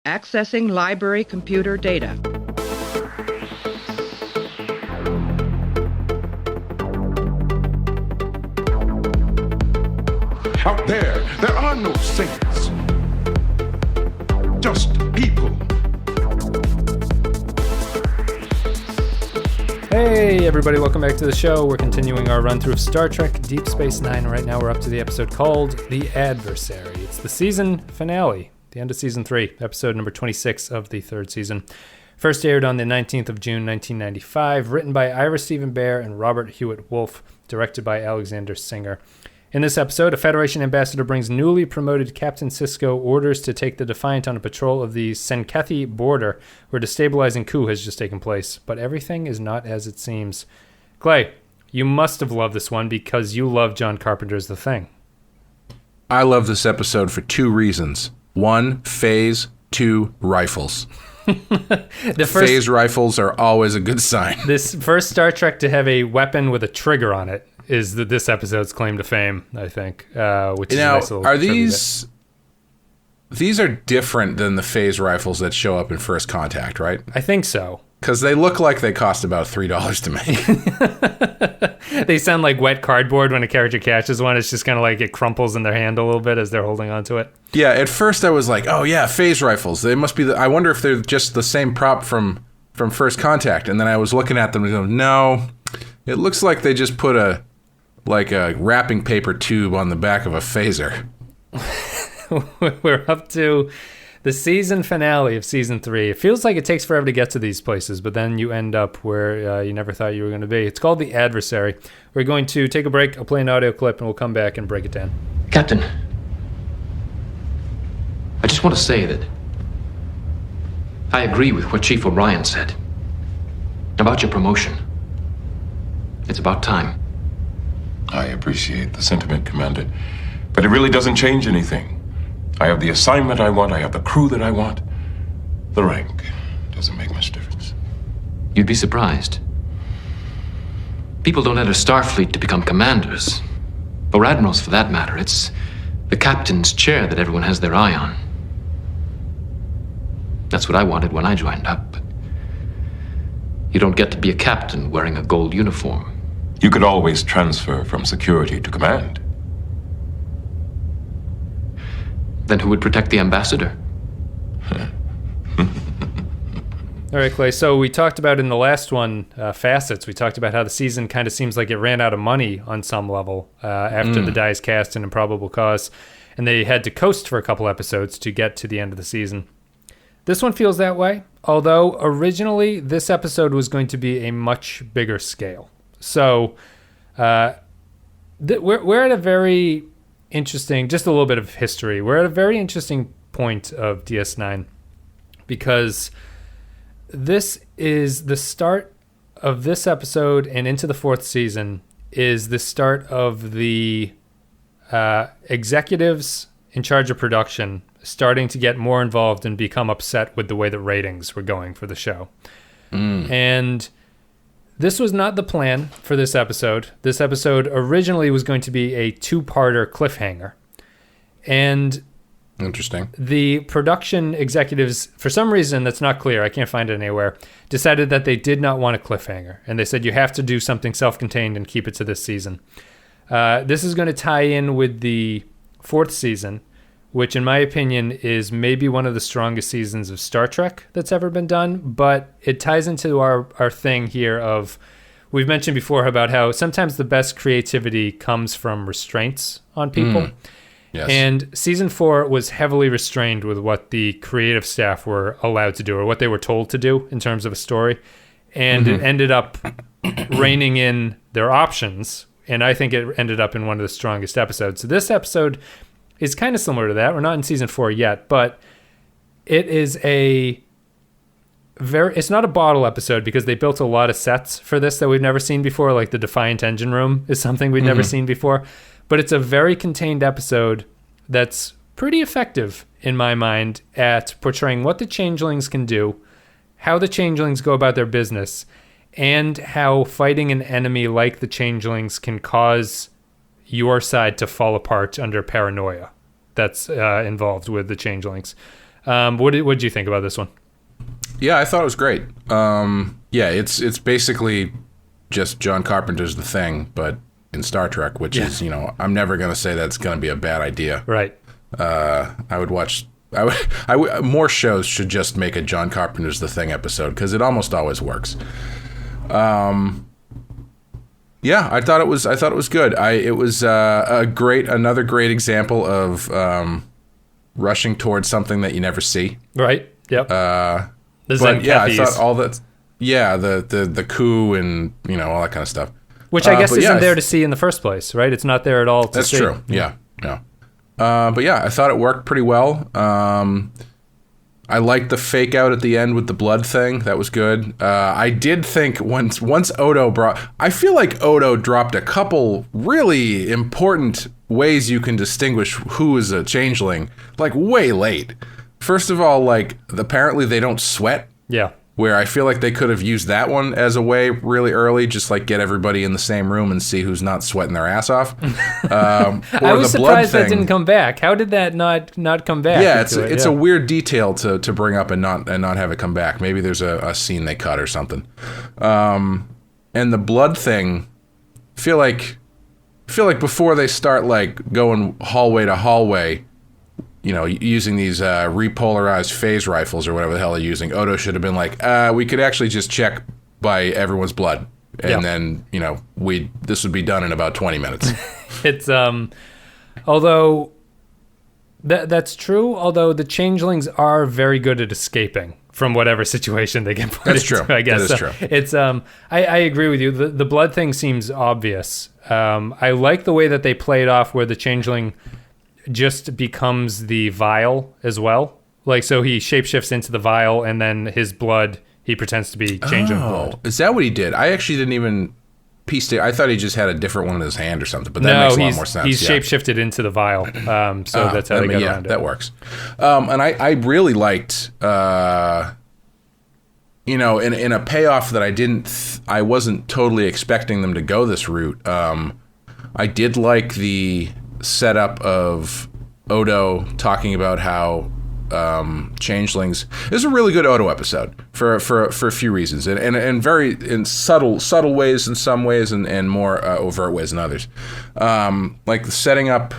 Accessing library computer data. Out there are no saints. Just people. Hey everybody, welcome back to the show. We're continuing our run through of Star Trek Deep Space Nine. Right now we're up to the episode called The Adversary. It's the season finale, the end of season 3, episode number 26 of the third season. First aired on the 19th of June, 1995, written by Ira Stephen Bear and Robert Hewitt Wolfe, directed by Alexander Singer. In this episode, a Federation ambassador brings newly promoted Captain Sisko orders to take the Defiant on a patrol of the Senkethi border, where a destabilizing coup has just taken place. But everything is not as it seems. Clay, you must have loved this one because you love John Carpenter's The Thing. I love this episode for two reasons. One, phase. Two, rifles. Phase rifles are always a good sign. This first Star Trek to have a weapon with a trigger on it is this episode's claim to fame, I think. Which is now, a nice little are these are different than the phase rifles that show up in First Contact, right? I think so. Because they look like they cost about $3 to make. They sound like wet cardboard when a character catches one. It's just kind of like it crumples in their hand a little bit as they're holding onto it. Yeah, at first I was like, oh yeah, phase rifles. They must be I wonder if they're just the same prop from First Contact. And then I was looking at them and going, no, it looks like they just put a wrapping paper tube on the back of a phaser. We're up to the season finale of season 3. It feels like it takes forever to get to these places, but then you end up where you never thought you were going to be. It's called The Adversary. We're going to take a break. I'll play an audio clip, and we'll come back and break it down. Captain, I just want to say that I agree with what Chief O'Brien said about your promotion. It's about time. I appreciate the sentiment, Commander, but it really doesn't change anything. I have the assignment I want, I have the crew that I want. The rank doesn't make much difference. You'd be surprised. People don't enter Starfleet to become commanders, or admirals for that matter. It's the captain's chair that everyone has their eye on. That's what I wanted when I joined up, but you don't get to be a captain wearing a gold uniform. You could always transfer from security to command. Then who would protect the ambassador? All right, Clay. So we talked about in the last one, Facets, we talked about how the season kind of seems like it ran out of money on some level after the dies cast in Improbable Cause, and they had to coast for a couple episodes to get to the end of the season. This one feels that way, although originally this episode was going to be a much bigger scale. So we're at a very interesting, just a little bit of history. We're at a very interesting point of DS9 because this is the start of this episode and into the fourth season is the start of the executives in charge of production starting to get more involved and become upset with the way that ratings were going for the show. And this was not the plan for this episode. This episode originally was going to be a 2-parter cliffhanger. And interesting. The production executives, for some reason that's not clear, I can't find it anywhere, decided that they did not want a cliffhanger. And they said you have to do something self-contained and keep it to this season. This is going to tie in with the fourth season, which in my opinion is maybe one of the strongest seasons of Star Trek that's ever been done, but it ties into our thing here of, we've mentioned before about how sometimes the best creativity comes from restraints on people. Yes. And season 4 was heavily restrained with what the creative staff were allowed to do or what they were told to do in terms of a story. And it ended up reining in their options, and I think it ended up in one of the strongest episodes. So this episode is kind of similar to that. We're not in season 4 yet, but it is it's not a bottle episode because they built a lot of sets for this that we've never seen before. Like the Defiant engine room is something we've never seen before, but it's a very contained episode that's pretty effective in my mind at portraying what the Changelings can do, how the Changelings go about their business, and how fighting an enemy like the Changelings can cause your side to fall apart under paranoia that's involved with the Changelings. What did you think about this one? Yeah, I thought it was great. Yeah, it's basically just John Carpenter's The Thing, but in Star Trek, which is, I'm never going to say that's going to be a bad idea. Right. More shows should just make a John Carpenter's The Thing episode, because it almost always works. Yeah, I thought it was good. It was another great example of rushing towards something that you never see. Right. Yep. But yeah, I thought all that. Yeah, the coup and all that kind of stuff. Which I guess isn't there to see in the first place, right? It's not there at all to see. That's true. Yeah. But yeah, I thought it worked pretty well. I liked the fake out at the end with the blood thing. That was good. I did think once Odo I feel like Odo dropped a couple really important ways you can distinguish who is a changeling, like way late. First of all, like apparently they don't sweat. Yeah. Where I feel like they could have used that one as a way really early, just like get everybody in the same room and see who's not sweating their ass off. I was surprised that didn't come back. How did that not come back? Yeah, it's a weird detail to bring up and not have it come back. Maybe there's a scene they cut or something. And the blood thing, feel like before they start like going hallway to hallway, using these repolarized phase rifles or whatever the hell they're using, Odo should have been like, we could actually just check by everyone's blood. And then, this would be done in about 20 minutes. It's, although that's true, although the changelings are very good at escaping from whatever situation they get put into. That's true. I guess. That is true. It's, I agree with you. The blood thing seems obvious. I like the way that they play it off where the changeling just becomes the vial as well. Like, so he shapeshifts into the vial and then his blood, he pretends to be changeling blood. Is that what he did? I actually didn't even piece it. I thought he just had a different one in his hand or something, but that makes a lot more sense. He's shapeshifted into the vial. So that's how they got around it. That works. And I really liked, in a payoff that I wasn't totally expecting them to go this route. I did like the setup of Odo talking about how changelings. This is a really good Odo episode for a few reasons, and very in subtle ways in some ways, and more overt ways in others. Like setting up,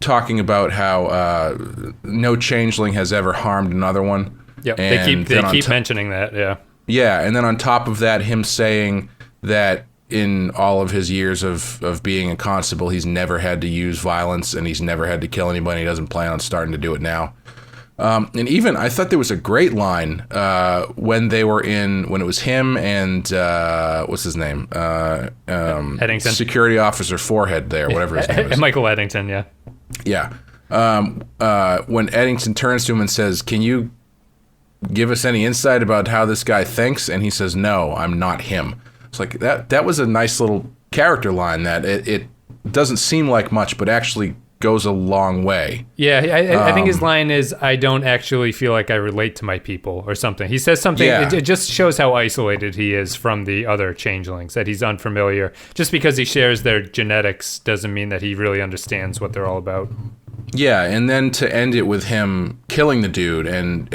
talking about how no changeling has ever harmed another one. Yep, they keep mentioning that. Yeah. Yeah, and then on top of that, him saying that in all of his years of being a constable, he's never had to use violence and he's never had to kill anybody. He doesn't plan on starting to do it now. And even, I thought there was a great line when it was him and, what's his name? Eddington. Security Officer Forehead there, whatever his name is. Michael Eddington, yeah. Yeah. When Eddington turns to him and says, "Can you give us any insight about how this guy thinks?" And he says, "No, I'm not him." It's like that was a nice little character line that it doesn't seem like much, but actually goes a long way. Yeah, I think his line is, "I don't actually feel like I relate to my people," or something. He says something, it just shows how isolated he is from the other changelings, that he's unfamiliar. Just because he shares their genetics doesn't mean that he really understands what they're all about. Yeah, and then to end it with him killing the dude, and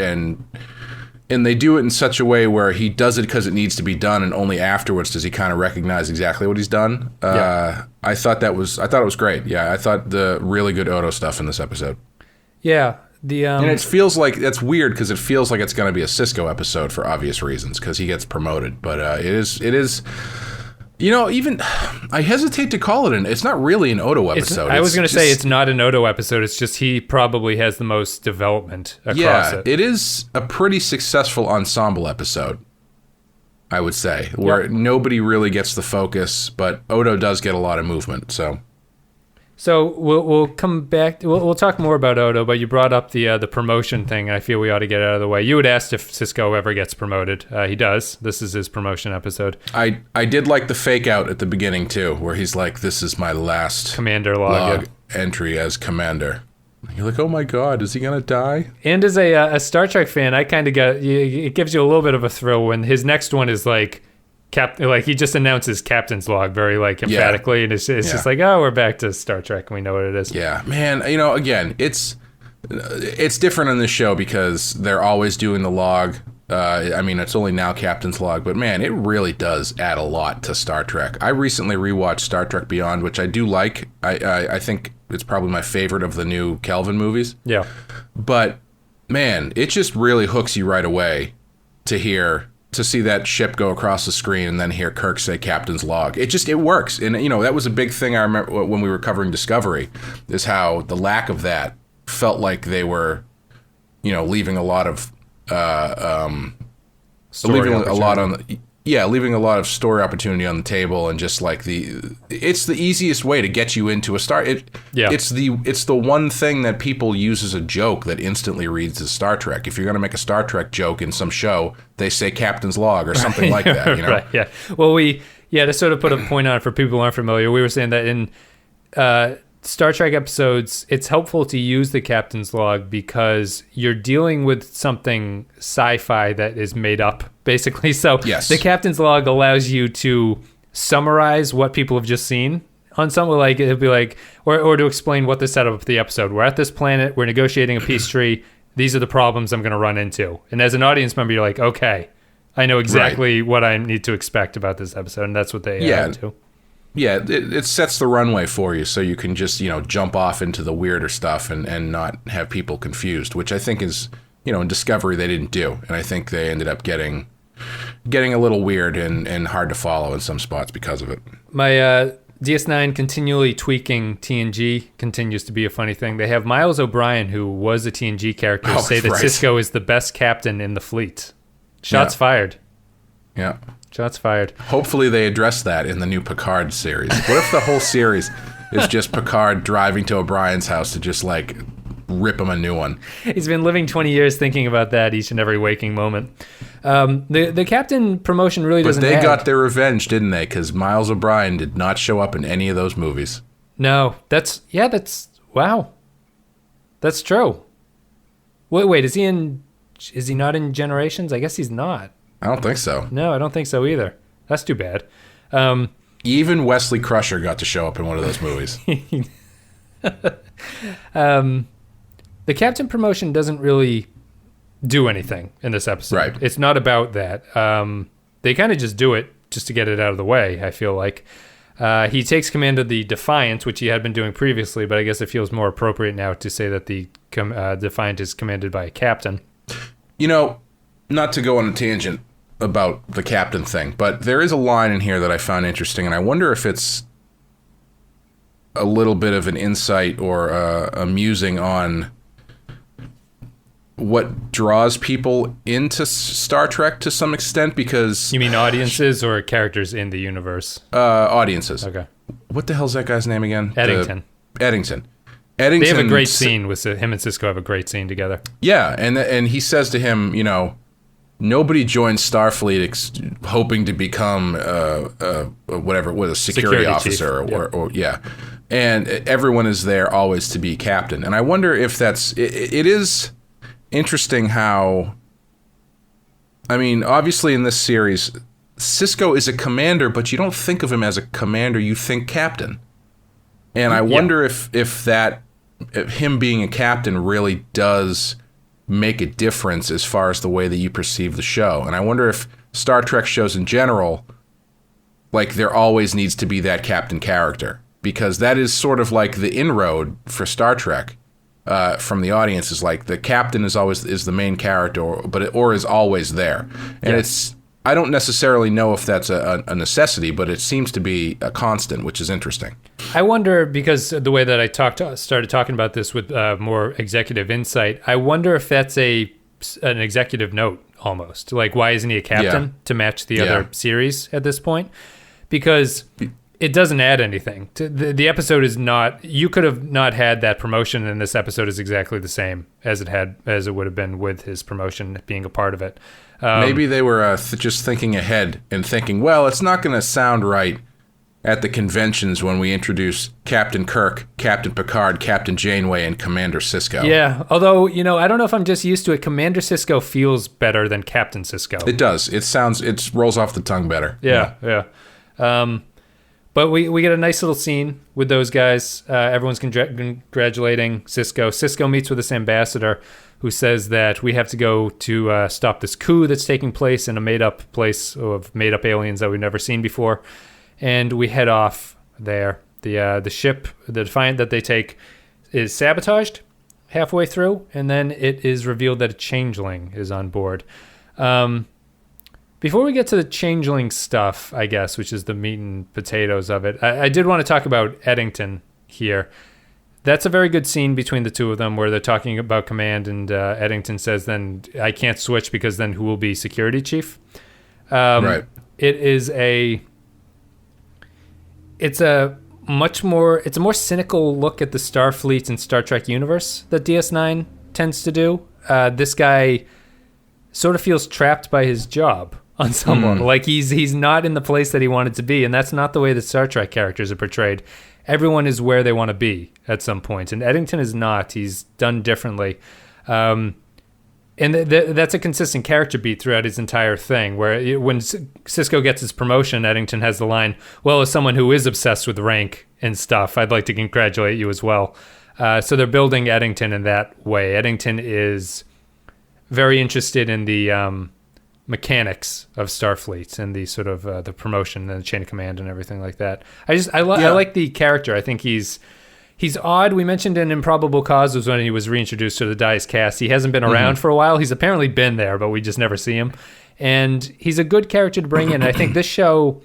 they do it in such a way where he does it because it needs to be done, and only afterwards does he kind of recognize exactly what he's done. I thought it was great. Yeah, I thought the really good Odo stuff in this episode. Yeah, and it feels like that's weird because it feels like it's going to be a Sisko episode for obvious reasons because he gets promoted, but it is. Even I hesitate to call it it's not really an Odo episode. I was going to say it's not an Odo episode. It's just he probably has the most development across it. It is a pretty successful ensemble episode, I would say, where nobody really gets the focus, but Odo does get a lot of movement. So we'll come back. We'll talk more about Odo, but you brought up the promotion thing, and I feel we ought to get it out of the way. You had asked if Sisko ever gets promoted. He does. This is his promotion episode. I did like the fake out at the beginning too, where he's like, "This is my last commander log entry as commander." You're like, "Oh my God, is he gonna die?" And as a Star Trek fan, I kind of it gives you a little bit of a thrill when his next one is like. He just announces captain's log very emphatically, and it's just like, oh, we're back to Star Trek and we know what it is. Yeah, man. Again, It's different on this show because they're always doing the log. I mean, it's only now Captain's Log, but man, it really does add a lot to Star Trek. I recently rewatched Star Trek Beyond, which I do like. I think it's probably my favorite of the new Kelvin movies. Yeah. But man, it just really hooks you right away to see that ship go across the screen and then hear Kirk say Captain's Log. It works. And, that was a big thing I remember when we were covering Discovery, is how the lack of that felt like they were, leaving a lot of, leaving a lot of story opportunity on the table, and just like it's the easiest way to get you into a Star. It's the one thing that people use as a joke that instantly reads as Star Trek. If you're going to make a Star Trek joke in some show, they say Captain's Log or something like that. Right. Yeah. Well, to sort of put a point on it for people who aren't familiar, we were saying that in Star Trek episodes, it's helpful to use the Captain's Log because you're dealing with something sci-fi that is made up, basically. So yes. The Captain's Log allows you to summarize what people have just seen on something, like it'll be like, or to explain what the setup of the episode. We're at this planet, we're negotiating a peace treaty. These are the problems I'm going to run into. And as an audience member, you're like, okay, I know exactly what I need to expect about this episode, and that's what they do. Yeah, it sets the runway for you so you can just, jump off into the weirder stuff and not have people confused, which I think is, in Discovery they didn't do. And I think they ended up getting a little weird and hard to follow in some spots because of it. My DS9 continually tweaking TNG continues to be a funny thing. They have Miles O'Brien, who was a TNG character, say that Sisko is the best captain in the fleet. Shots fired. Yeah. Shots fired. Hopefully they address that in the new Picard series. What if the whole series is just Picard driving to O'Brien's house to just, rip him a new one? He's been living 20 years thinking about that each and every waking moment. The captain promotion really doesn't But they got their revenge, didn't they? Because Miles O'Brien did not show up in any of those movies. No. Wow. That's true. Wait, is he not in Generations? I guess he's not. I don't think so. No, I don't think so either. That's too bad. Even Wesley Crusher got to show up in one of those movies. The captain promotion doesn't really do anything in this episode. Right. It's not about that. They kind of just do it just to get it out of the way, I feel like. He takes command of the Defiant, which he had been doing previously, but I guess it feels more appropriate now to say that the Defiant is commanded by a captain. Not to go on a tangent about the captain thing, but there is a line in here that I found interesting, and I wonder if it's a little bit of an insight or a musing on what draws people into Star Trek to some extent, because... You mean audiences or characters in the universe? Audiences. Okay. What the hell's that guy's name again? Eddington. Eddington. They have a great scene with him and Sisko have a great scene together. Yeah, and he says to him, nobody joins Starfleet hoping to become a security officer or and everyone is there always to be captain. And I wonder if it is interesting how, I mean, obviously in this series, Sisko is a commander, but you don't think of him as a commander, you think captain. And I wonder if him being a captain really does make a difference as far as the way that you perceive the show. And I wonder if Star Trek shows in general, there always needs to be that captain character, because that is sort of like the inroad for Star Trek from the audience, is the captain is the main character, or is always there. And I don't necessarily know if that's a necessity, but it seems to be a constant, which is interesting. I wonder, because the way that I started talking about this with more executive insight, I wonder if that's an executive note almost. Why isn't he a captain to match the other series at this point? Because it doesn't add anything. The episode is not... You could have not had that promotion, and this episode is exactly the same as it would have been with his promotion being a part of it. Maybe they were just thinking ahead and thinking, well, it's not going to sound right at the conventions when we introduce Captain Kirk, Captain Picard, Captain Janeway, and Commander Sisko. Yeah, although, I don't know if I'm just used to it. Commander Sisko feels better than Captain Sisko. It does. It rolls off the tongue better. Yeah. But we get a nice little scene with those guys. Everyone's congratulating Sisko. Sisko meets with this ambassador who says that we have to go to stop this coup that's taking place in a made-up place of made-up aliens that we've never seen before. And we head off there. The ship, the Defiant that they take, is sabotaged halfway through, and then it is revealed that a Changeling is on board. Before we get to the Changeling stuff, I guess, which is the meat and potatoes of it, I did want to talk about Eddington here. That's a very good scene between the two of them where they're talking about command, and Eddington says, then I can't switch because then who will be security chief? Right. It's a more cynical look at the Starfleet and Star Trek universe that DS9 tends to do. This guy sort of feels trapped by his job on someone. Like he's not in the place that he wanted to be, and that's not the way the Star Trek characters are portrayed. Everyone is where they want to be at some point, and Eddington is not. He's done differently. And that's a consistent character beat throughout his entire thing, where when Sisko gets his promotion, Eddington has the line, well, as someone who is obsessed with rank and stuff, I'd like to congratulate you as well. So they're building Eddington in that way. Eddington is very interested in the mechanics of Starfleet and the sort of the promotion and the chain of command and everything like that. I like the character. I think he's odd. We mentioned in Improbable Cause was when he was reintroduced to the Dice cast. He hasn't been around for a while. He's apparently been there, but we just never see him. And he's a good character to bring in. I think this show,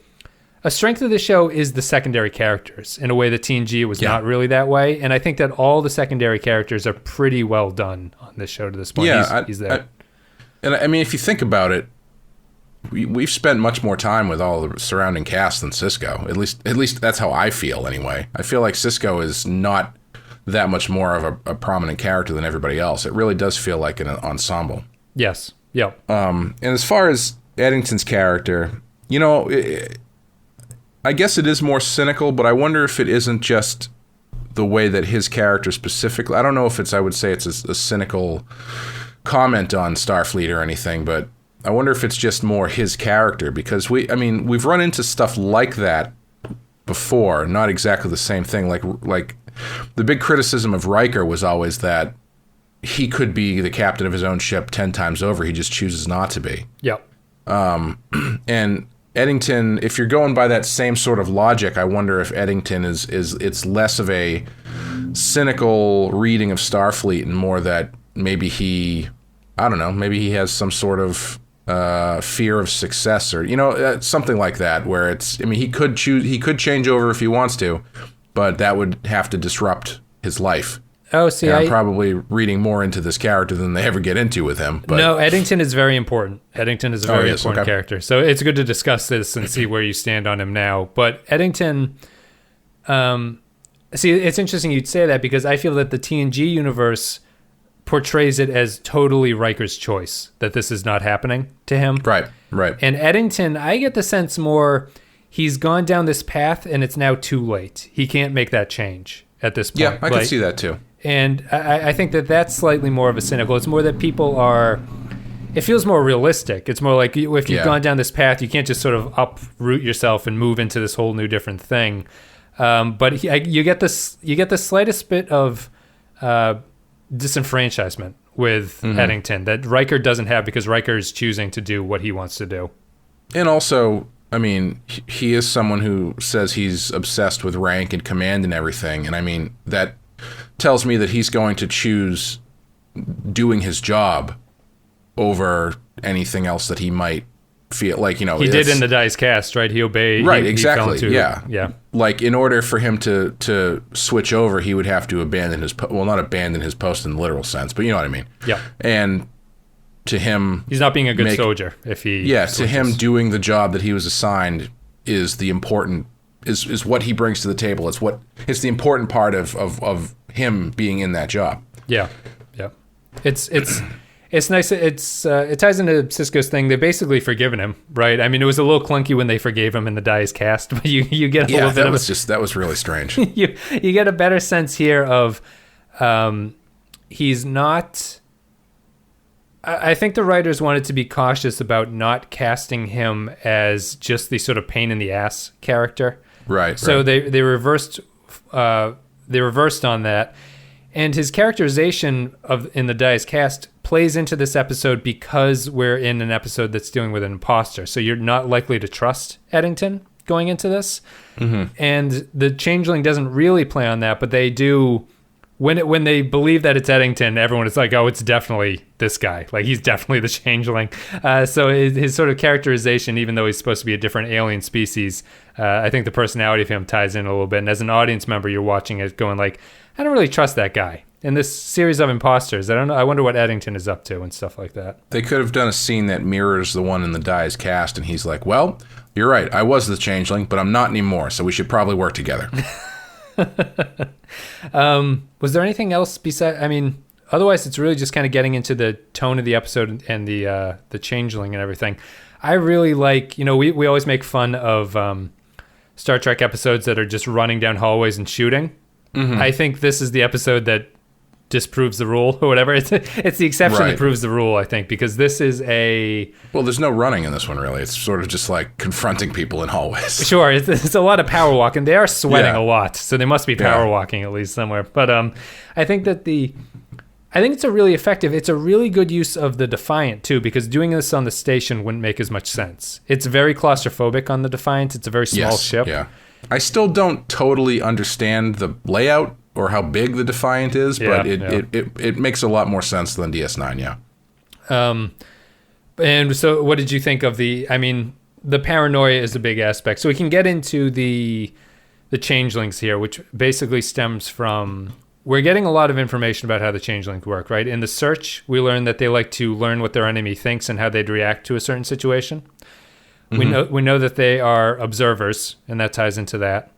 a strength of this show is the secondary characters in a way that TNG was not really that way. And I think that all the secondary characters are pretty well done on this show to this point. Yeah, he's there. And I mean, if you think about it, we've spent much more time with all the surrounding cast than Sisko. At least that's how I feel anyway. I feel like Sisko is not that much more of a prominent character than everybody else. It really does feel like an ensemble. Yes. Yep. And as far as Eddington's character, you know, I guess it is more cynical, but I wonder if it isn't just the way that his character specifically, I don't know if I would say it's a cynical comment on Starfleet or anything, but I wonder if it's just more his character, because we've run into stuff like that before, not exactly the same thing. Like the big criticism of Riker was always that he could be the captain of his own ship 10 times over. He just chooses not to be. Yep. And Eddington, if you're going by that same sort of logic, I wonder if Eddington it's less of a cynical reading of Starfleet and more that maybe he has some sort of fear of success, or something like that, where he could change over if he wants to, but that would have to disrupt his life. Oh, see, I'm probably reading more into this character than they ever get into with him. But no, Eddington is very important. Eddington is a very important character. So it's good to discuss this and see where you stand on him now. But Eddington, see, it's interesting you'd say that, because I feel that the TNG universe portrays it as totally Riker's choice, that this is not happening to him. Right. And Eddington, I get the sense more he's gone down this path and it's now too late. He can't make that change at this point. Yeah, I can see that too. And I think that that's slightly more of a cynical. It's more that people are... It feels more realistic. It's more like if you've gone down this path, you can't just sort of uproot yourself and move into this whole new different thing. But you get the slightest bit of disenfranchisement with Eddington that Riker doesn't have, because Riker is choosing to do what he wants to do. And also, I mean, he is someone who says he's obsessed with rank and command and everything. And I mean, that tells me that he's going to choose doing his job over anything else that he might feel like, he did in the Dice cast, right? He obeyed. Right, he exactly. Yeah. Like, in order for him to switch over, he would have to abandon not abandon his post in the literal sense, but you know what I mean. Yeah. And to him, he's not being a good soldier if he switches. To him, doing the job that he was assigned is the important is what he brings to the table. It's the important part of him being in that job. Yeah. It's nice. It ties into Sisko's thing. They've basically forgiven him, right? I mean, it was a little clunky when they forgave him in the Dice cast, but you get a little bit that was really strange. you get a better sense here of he's not. I think the writers wanted to be cautious about not casting him as just the sort of pain in the ass character. Right. So right. they reversed on that, and his characterization in the Dice Cast plays into this episode because we're in an episode that's dealing with an imposter. So you're not likely to trust Eddington going into this, and the Changeling doesn't really play on that, but they do. When they believe that it's Eddington, everyone is like, oh, it's definitely this guy. Like, he's definitely the Changeling. So his sort of characterization, even though he's supposed to be a different alien species, I think the personality of him ties in a little bit. And as an audience member, you're watching it going like, I don't really trust that guy. In this series of imposters, I don't know. I wonder what Eddington is up to and stuff like that. They could have done a scene that mirrors the one in the Dice Cast, and he's like, well, you're right. I was the Changeling, but I'm not anymore, so we should probably work together. Was there anything else besides? I mean, otherwise, it's really just kind of getting into the tone of the episode and the Changeling and everything. I really like, we always make fun of Star Trek episodes that are just running down hallways and shooting. Mm-hmm. I think this is the episode that disproves the rule or whatever. It's the exception that proves the rule, I think, because this is well, there's no running in this one, really. It's sort of just like confronting people in hallways. Sure, it's a lot of power walking. They are sweating a lot, so they must be power walking at least somewhere. But I think that I think it's a really effective. It's a really good use of the Defiant too, because doing this on the station wouldn't make as much sense. It's very claustrophobic on the Defiant. It's a very small ship. Yeah, I still don't totally understand the layout or how big the Defiant is, but it makes a lot more sense than DS9, yeah. And so what did you think of the paranoia is a big aspect. So we can get into the Changelings here, which basically stems from, we're getting a lot of information about how the Changelings work, right? In the search, we learn that they like to learn what their enemy thinks and how they'd react to a certain situation. Mm-hmm. We know that they are observers, and that ties into that.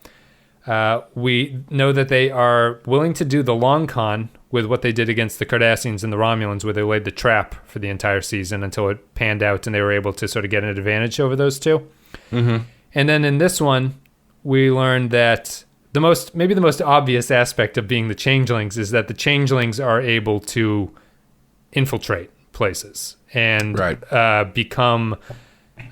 We know that they are willing to do the long con with what they did against the Cardassians and the Romulans, where they laid the trap for the entire season until it panned out and they were able to sort of get an advantage over those two. Mm-hmm. And then in this one, we learned that maybe the most obvious aspect of being the Changelings is that the Changelings are able to infiltrate places and become.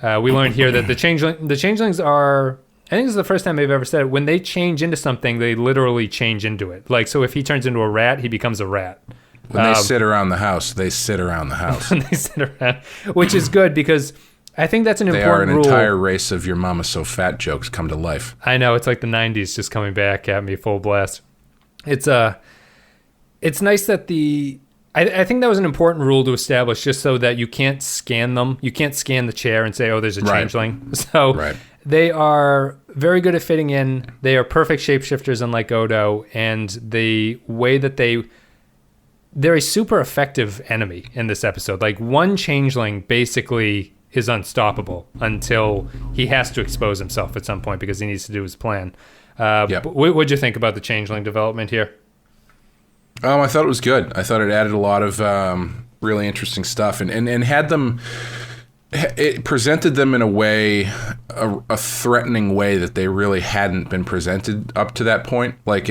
We learned here that the Changelings are. I think this is the first time they've ever said it. When they change into something, they literally change into it. Like, so if he turns into a rat, he becomes a rat. When they sit around the house, they sit around the house. They sit around, which is good because I think that's an important rule. They are an entire race of your mama so fat jokes come to life. I know, it's like the 90s just coming back at me full blast. It's nice that I think that was an important rule to establish just so that you can't scan them. You can't scan the chair and say, oh, there's a changeling. So they are very good at fitting in. They are perfect shapeshifters, unlike Odo. And the way that they're a super effective enemy in this episode. Like, one changeling basically is unstoppable until he has to expose himself at some point because he needs to do his plan. What'd you think about the changeling development here? I thought it was good. I thought it added a lot of really interesting stuff and had them. It presented them in a way, a threatening way that they really hadn't been presented up to that point. Like,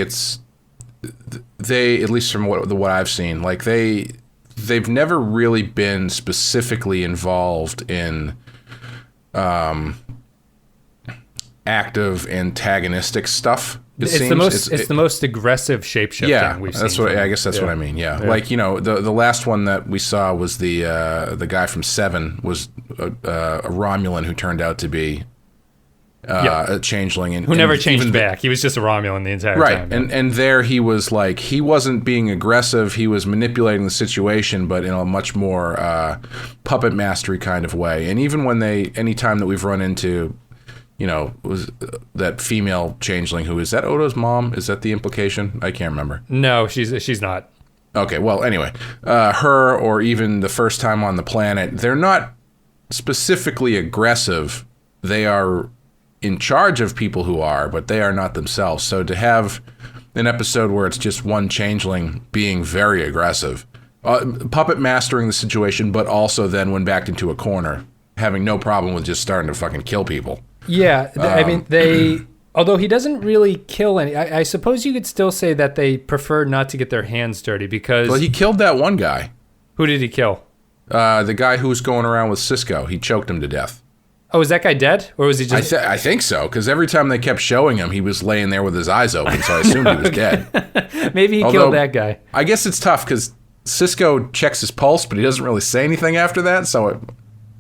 they, at least from what I've seen, like they've never really been specifically involved in active antagonistic stuff. It's the most aggressive shapeshifting we've seen. I guess that's what I mean. Yeah. Like, the last one that we saw was the guy from Seven was a Romulan who turned out to be a changeling, who never changed back. He was just a Romulan the entire time. Right. And there he was like, he wasn't being aggressive. He was manipulating the situation, but in a much more puppet mastery kind of way. And even any time that we've run into, was that female changeling who is that Odo's mom? Is that the implication? I can't remember. No, she's not. Okay, well, anyway, her or even the first time on the planet, they're not specifically aggressive. They are in charge of people who are, but they are not themselves. So to have an episode where it's just one changeling being very aggressive, puppet mastering the situation, but also then when backed into a corner, having no problem with just starting to fucking kill people. Yeah, I mean, although he doesn't really kill any, I suppose you could still say that they prefer not to get their hands dirty because... Well, he killed that one guy. Who did he kill? The guy who was going around with Sisko. He choked him to death. Oh, is that guy dead? Or was he just... I think so, because every time they kept showing him, he was laying there with his eyes open, so I assumed he was dead. Maybe he killed that guy. I guess it's tough, because Sisko checks his pulse, but he doesn't really say anything after that, so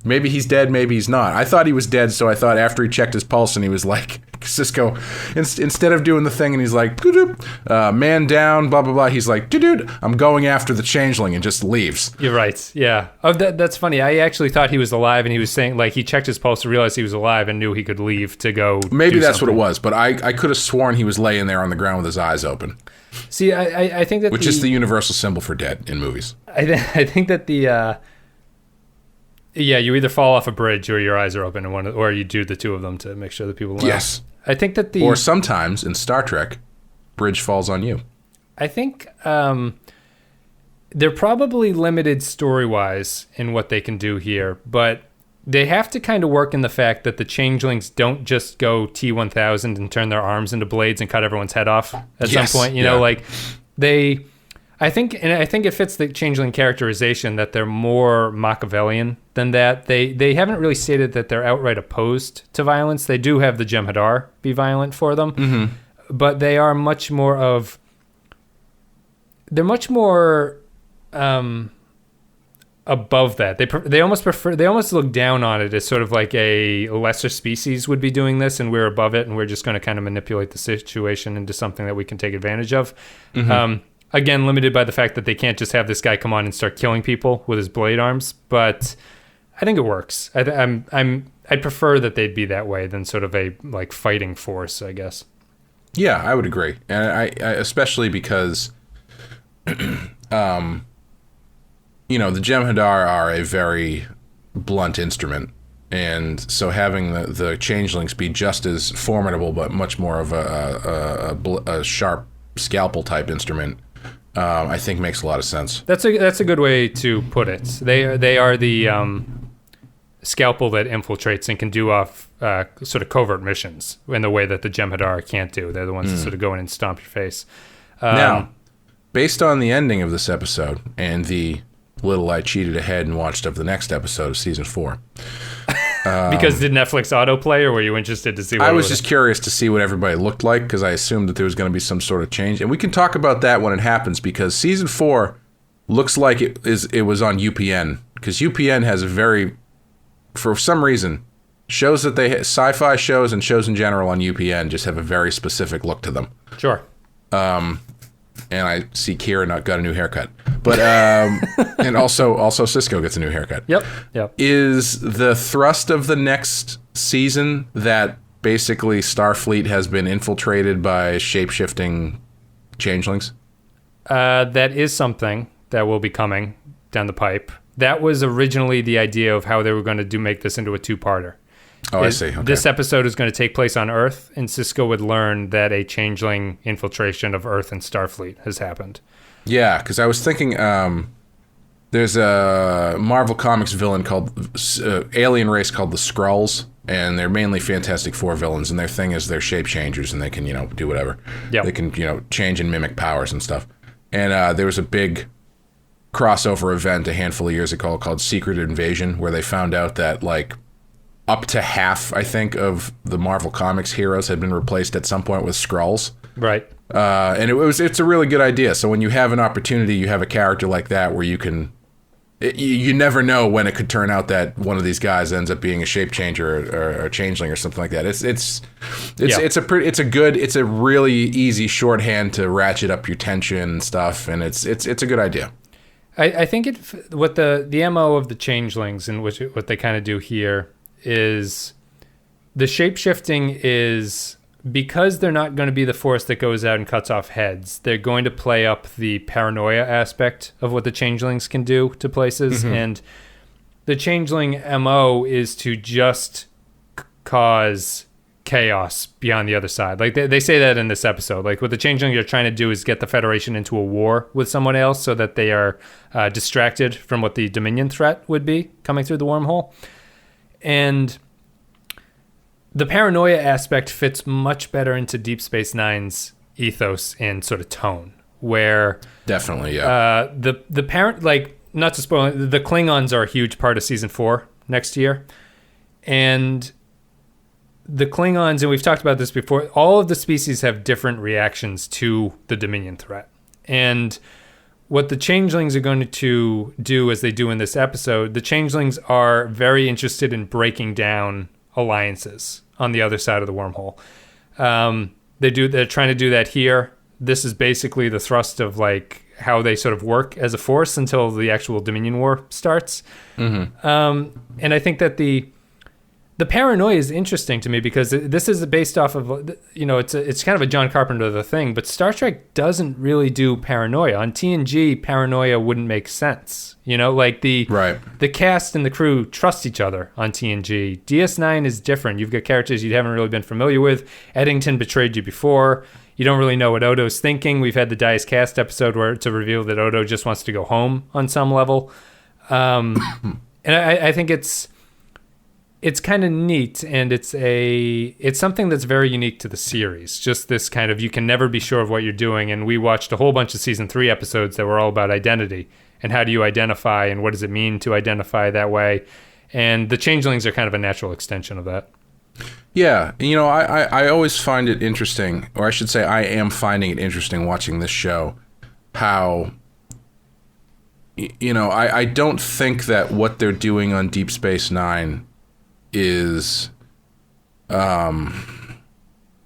maybe he's dead, maybe he's not. I thought he was dead, so I thought after he checked his pulse and he was like, Sisko, instead of doing the thing and he's like, man down, blah, blah, blah, he's like, dude, I'm going after the Changeling, and just leaves. You're right, yeah. Oh, that's funny. I actually thought he was alive, and he was saying, like, he checked his pulse to realize he was alive and knew he could leave to go Maybe that's what it was, but I could have sworn he was laying there on the ground with his eyes open. See, I think that Which is the universal symbol for dead in movies. I think that the... Yeah, you either fall off a bridge or your eyes are open, or you do the two of them to make sure that people know. Yes. I think that Or sometimes, in Star Trek, bridge falls on you. I think they're probably limited story-wise in what they can do here, but they have to kind of work in the fact that the Changelings don't just go T-1000 and turn their arms into blades and cut everyone's head off at some point. You know, like they... I think it fits the Changeling characterization that they're more Machiavellian than that. They haven't really stated that they're outright opposed to violence. They do have the Jem'Hadar be violent for them, but they are much more of... They're much more above that. They almost look down on it as sort of like a lesser species would be doing this, and we're above it, and we're just going to kind of manipulate the situation into something that we can take advantage of. Again, limited by the fact that they can't just have this guy come on and start killing people with his blade arms, but I think it works. I'd prefer that they'd be that way than sort of a like fighting force, I guess. Yeah, I would agree, and I especially because, the Jem'Hadar are a very blunt instrument, and so having the Changelings be just as formidable, but much more of a sharp scalpel type instrument, I think makes a lot of sense. That's a good way to put it. They are the scalpel that infiltrates and can do off sort of covert missions in the way that the Jem'Hadar can't do. They're the ones that sort of go in and stomp your face. Now, based on the ending of this episode and the little I cheated ahead and watched of the next episode of season 4. Because did Netflix autoplay, or were you interested to see what I was just curious to see what everybody looked like, because I assumed that there was going to be some sort of change. And we can talk about that when it happens, because season 4 looks like it was on UPN, because UPN has a very, for some reason, shows that sci-fi shows and shows in general on UPN just have a very specific look to them. Sure. And I see Kira not got a new haircut, but and also Sisko gets a new haircut. Yep. Is the thrust of the next season that basically Starfleet has been infiltrated by shape-shifting changelings? That is something that will be coming down the pipe. That was originally the idea of how they were going to make this into a two-parter. Oh, I see. Okay. This episode is going to take place on Earth, and Sisko would learn that a changeling infiltration of Earth and Starfleet has happened. Yeah, because I was thinking there's a Marvel Comics villain called alien race called the Skrulls, and they're mainly Fantastic Four villains, and their thing is they're shape changers, and they can, do whatever. Yep. They can, change and mimic powers and stuff. And there was a big crossover event a handful of years ago called Secret Invasion, where they found out that, up to half, I think, of the Marvel Comics heroes had been replaced at some point with Skrulls. Right. And it's a really good idea. So when you have an opportunity, you have a character like that where you can... You never know when it could turn out that one of these guys ends up being a shape changer or a changeling or something like that. It's a really easy shorthand to ratchet up your tension and stuff, and it's a good idea. I think what the MO of the changelings and what they kind of do here is the shape-shifting is because they're not going to be the force that goes out and cuts off heads. They're going to play up the paranoia aspect of what the changelings can do to places. Mm-hmm. And the changeling MO is to just cause chaos beyond the other side. They say that in this episode. What the changelings are trying to do is get the Federation into a war with someone else so that they are distracted from what the Dominion threat would be coming through the wormhole. And the paranoia aspect fits much better into Deep Space Nine's ethos and sort of tone, where definitely, yeah. The parent, not to spoil it, the Klingons are a huge part of season 4 next year, And the Klingons, and we've talked about this before, all of the species have different reactions to the Dominion threat. And what the Changelings are going to do, as they do in this episode, the Changelings are very interested in breaking down alliances on the other side of the wormhole. They're trying to do that here. This is basically the thrust of like how they sort of work as a force until the actual Dominion War starts. Mm-hmm. And I think that the paranoia is interesting to me because this is based off of, it's kind of a John Carpenter thing, but Star Trek doesn't really do paranoia. On TNG, paranoia wouldn't make sense. The cast and the crew trust each other on TNG. DS9 is different. You've got characters you haven't really been familiar with. Eddington betrayed you before. You don't really know what Odo's thinking. We've had the Dice Cast episode where to reveal that Odo just wants to go home on some level. And I think it's kind of neat, and it's something that's very unique to the series. Just this kind of, you can never be sure of what you're doing. And we watched a whole bunch of season 3 episodes that were all about identity and how do you identify and what does it mean to identify that way. And the Changelings are kind of a natural extension of that. Yeah, I always find it interesting, or I should say I am finding it interesting watching this show, how, I don't think that what they're doing on Deep Space Nine is in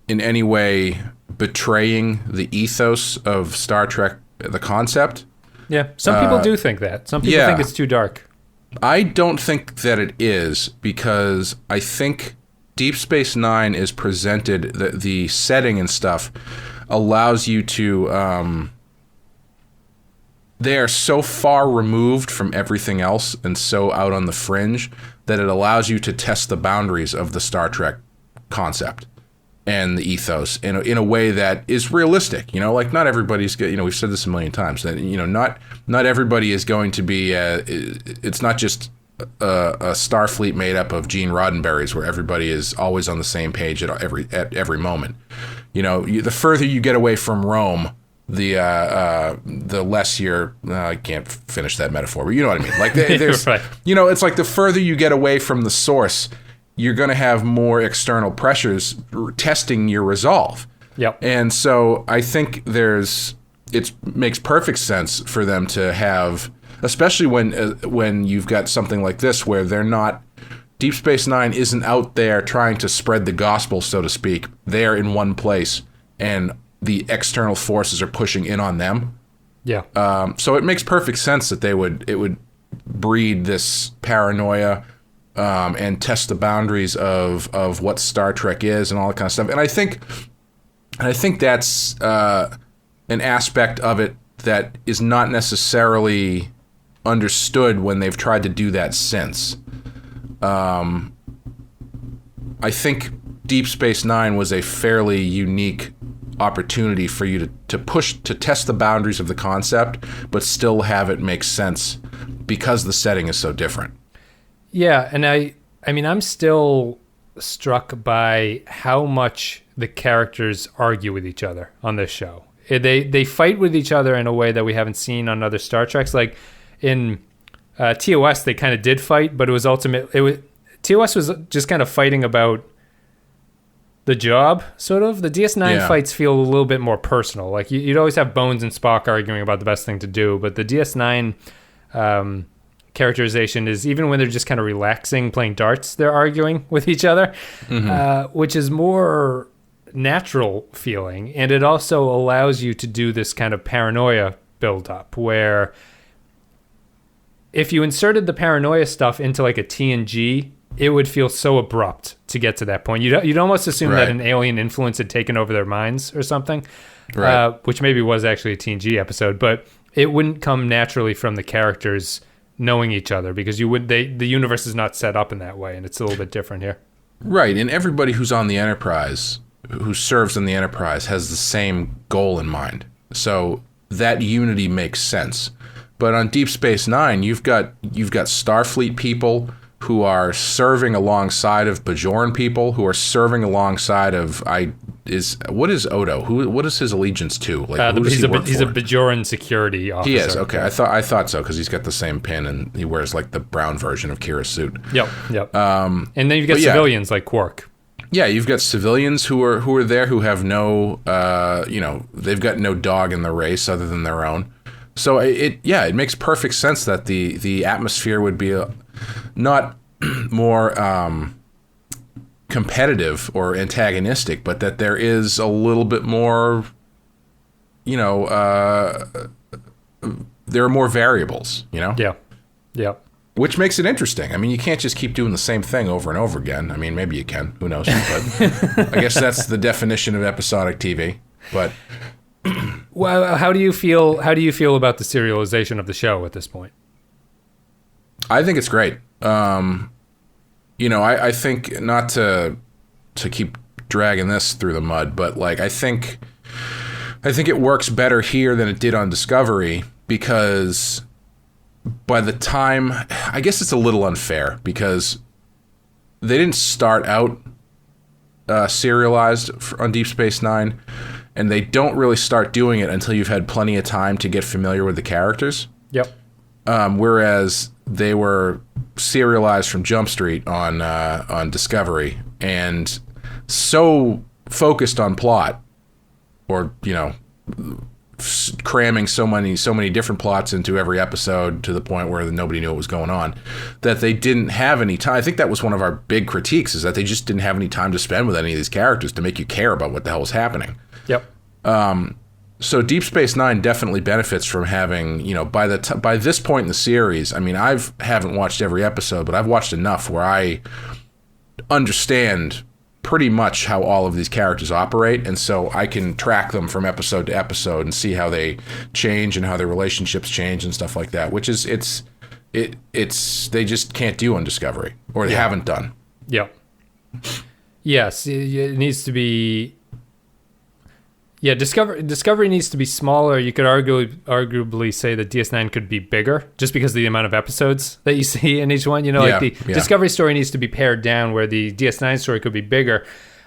any way betraying the ethos of Star Trek, the concept. Yeah, some people do think that. Some people think it's too dark. I don't think that it is, because I think Deep Space Nine is presented, the setting and stuff allows you to, they are so far removed from everything else and so out on the fringe that it allows you to test the boundaries of the Star Trek concept and the ethos in a way that is realistic. Not everybody's, we've said this a million times, that, not everybody is going to be, it's not just a Starfleet made up of Gene Roddenberrys where everybody is always on the same page at every moment. The further you get away from Rome, the less you're, I can't finish that metaphor, but you know what I mean. Like there's, right. It's like the further you get away from the source, you're going to have more external pressures testing your resolve. Yep. And so I think it makes perfect sense for them to have, especially when you've got something like this where they're not, Deep Space Nine isn't out there trying to spread the gospel, so to speak. They're in one place, and the external forces are pushing in on them. Yeah. So it makes perfect sense that it would breed this paranoia and test the boundaries of what Star Trek is and all that kind of stuff. And I think that's an aspect of it that is not necessarily understood when they've tried to do that since. I think Deep Space Nine was a fairly unique opportunity for you to test the boundaries of the concept, but still have it make sense because the setting is so different. Yeah, and I mean, I'm still struck by how much the characters argue with each other on this show. They fight with each other in a way that we haven't seen on other Star Treks. Like in TOS, they kind of did fight, but TOS was just kind of fighting about the job, sort of. The DS9 fights feel a little bit more personal. Like you'd always have Bones and Spock arguing about the best thing to do, but the DS9 characterization is, even when they're just kind of relaxing, playing darts, they're arguing with each other, which is more natural feeling. And it also allows you to do this kind of paranoia build-up, where if you inserted the paranoia stuff into like a TNG, it would feel so abrupt to get to that point. You'd almost assume that an alien influence had taken over their minds or something, which maybe was actually a TNG episode, but it wouldn't come naturally from the characters knowing each other, because the universe is not set up in that way, and it's a little bit different here. Right, and everybody who's on the Enterprise, who serves in the Enterprise, has the same goal in mind. So that unity makes sense. But on Deep Space Nine, you've got Starfleet people who are serving alongside of Bajoran people, who are serving alongside of what is Odo? What is his allegiance to? Like, he's a Bajoran security officer. He is, okay. I thought so, because he's got the same pin and he wears like the brown version of Kira's suit. Yep. And then you've got civilians like Quark. Yeah, you've got civilians who are there who have no, they've got no dog in the race other than their own. So it makes perfect sense that the atmosphere would be not more competitive or antagonistic, but that there is a little bit more, there are more variables, Yeah. Which makes it interesting. I mean, you can't just keep doing the same thing over and over again. I mean, maybe you can. Who knows? But I guess that's the definition of episodic TV. But well, how do you feel about the serialization of the show at this point? I think it's great. I think, not to keep dragging this through the mud, but like I think it works better here than it did on Discovery, because by the time, I guess it's a little unfair because they didn't start out serialized on Deep Space Nine, and they don't really start doing it until you've had plenty of time to get familiar with the characters. Yep. Whereas they were serialized from Jump Street on Discovery, and so focused on plot, or cramming so many different plots into every episode to the point where nobody knew what was going on, that they didn't have any time. I think that was one of our big critiques, is that they just didn't have any time to spend with any of these characters to make you care about what the hell was happening. Yep. So Deep Space Nine definitely benefits from having, by this point in the series, I mean, haven't watched every episode, but I've watched enough where I understand pretty much how all of these characters operate, and so I can track them from episode to episode and see how they change and how their relationships change and stuff like that, which is they just can't do on Discovery, or they haven't done. Yep. Yes, it needs to be. Yeah, Discovery needs to be smaller. You could arguably say that DS9 could be bigger, just because of the amount of episodes that you see in each one. Discovery story needs to be pared down, where the DS9 story could be bigger.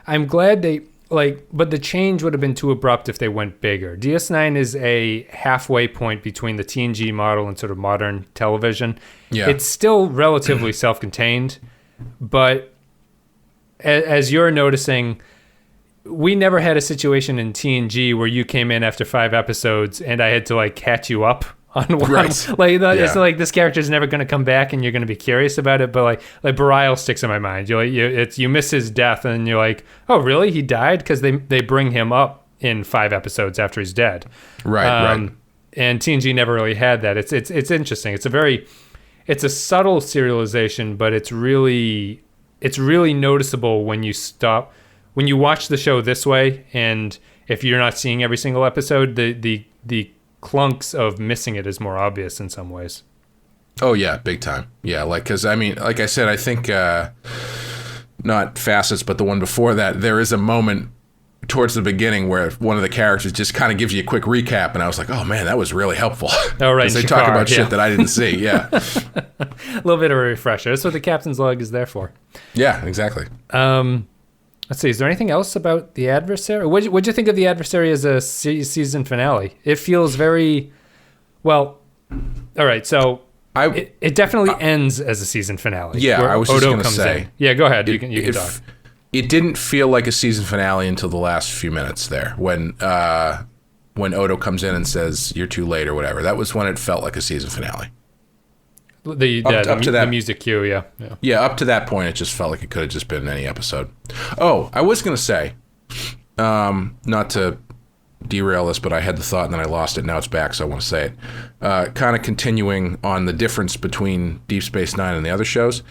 I'm glad but the change would have been too abrupt if they went bigger. DS9 is a halfway point between the TNG model and sort of modern television. Yeah. It's still relatively self-contained, but as you're noticing, we never had a situation in TNG where you came in after 5 episodes and I had to catch you up on one. Right. It's like this character is never going to come back and you're going to be curious about it. But like Bareil sticks in my mind. You miss his death and you're like, oh really? He died? Because they bring him up in 5 episodes after he's dead. Right. And TNG never really had that. It's interesting. It's a subtle serialization, but it's really noticeable when you watch the show this way, and if you're not seeing every single episode, the clunks of missing it is more obvious in some ways. Oh yeah, big time. Yeah, because I mean, like I said, I think not Facets, but the one before that, there is a moment towards the beginning where one of the characters just kind of gives you a quick recap, and I was like, oh man, that was really helpful. Oh right, they talk about shit that I didn't see. Yeah, a little bit of a refresher. That's what the captain's log is there for. Yeah, exactly. Let's see. Is there anything else about the Adversary? What'd you think of the Adversary as a season finale? It feels very well. All right, so it definitely ends as a season finale. Yeah, I was just going to say. In. Yeah, go ahead. You can talk. It didn't feel like a season finale until the last few minutes there, when Odo comes in and says you're too late or whatever. That was when it felt like a season finale. Up to the music cue, yeah. Yeah, up to that point, it just felt like it could have just been any episode. Oh, I was going to say, not to derail this, but I had the thought and then I lost it. Now it's back, so I want to say it. Kind of continuing on the difference between Deep Space Nine and the other shows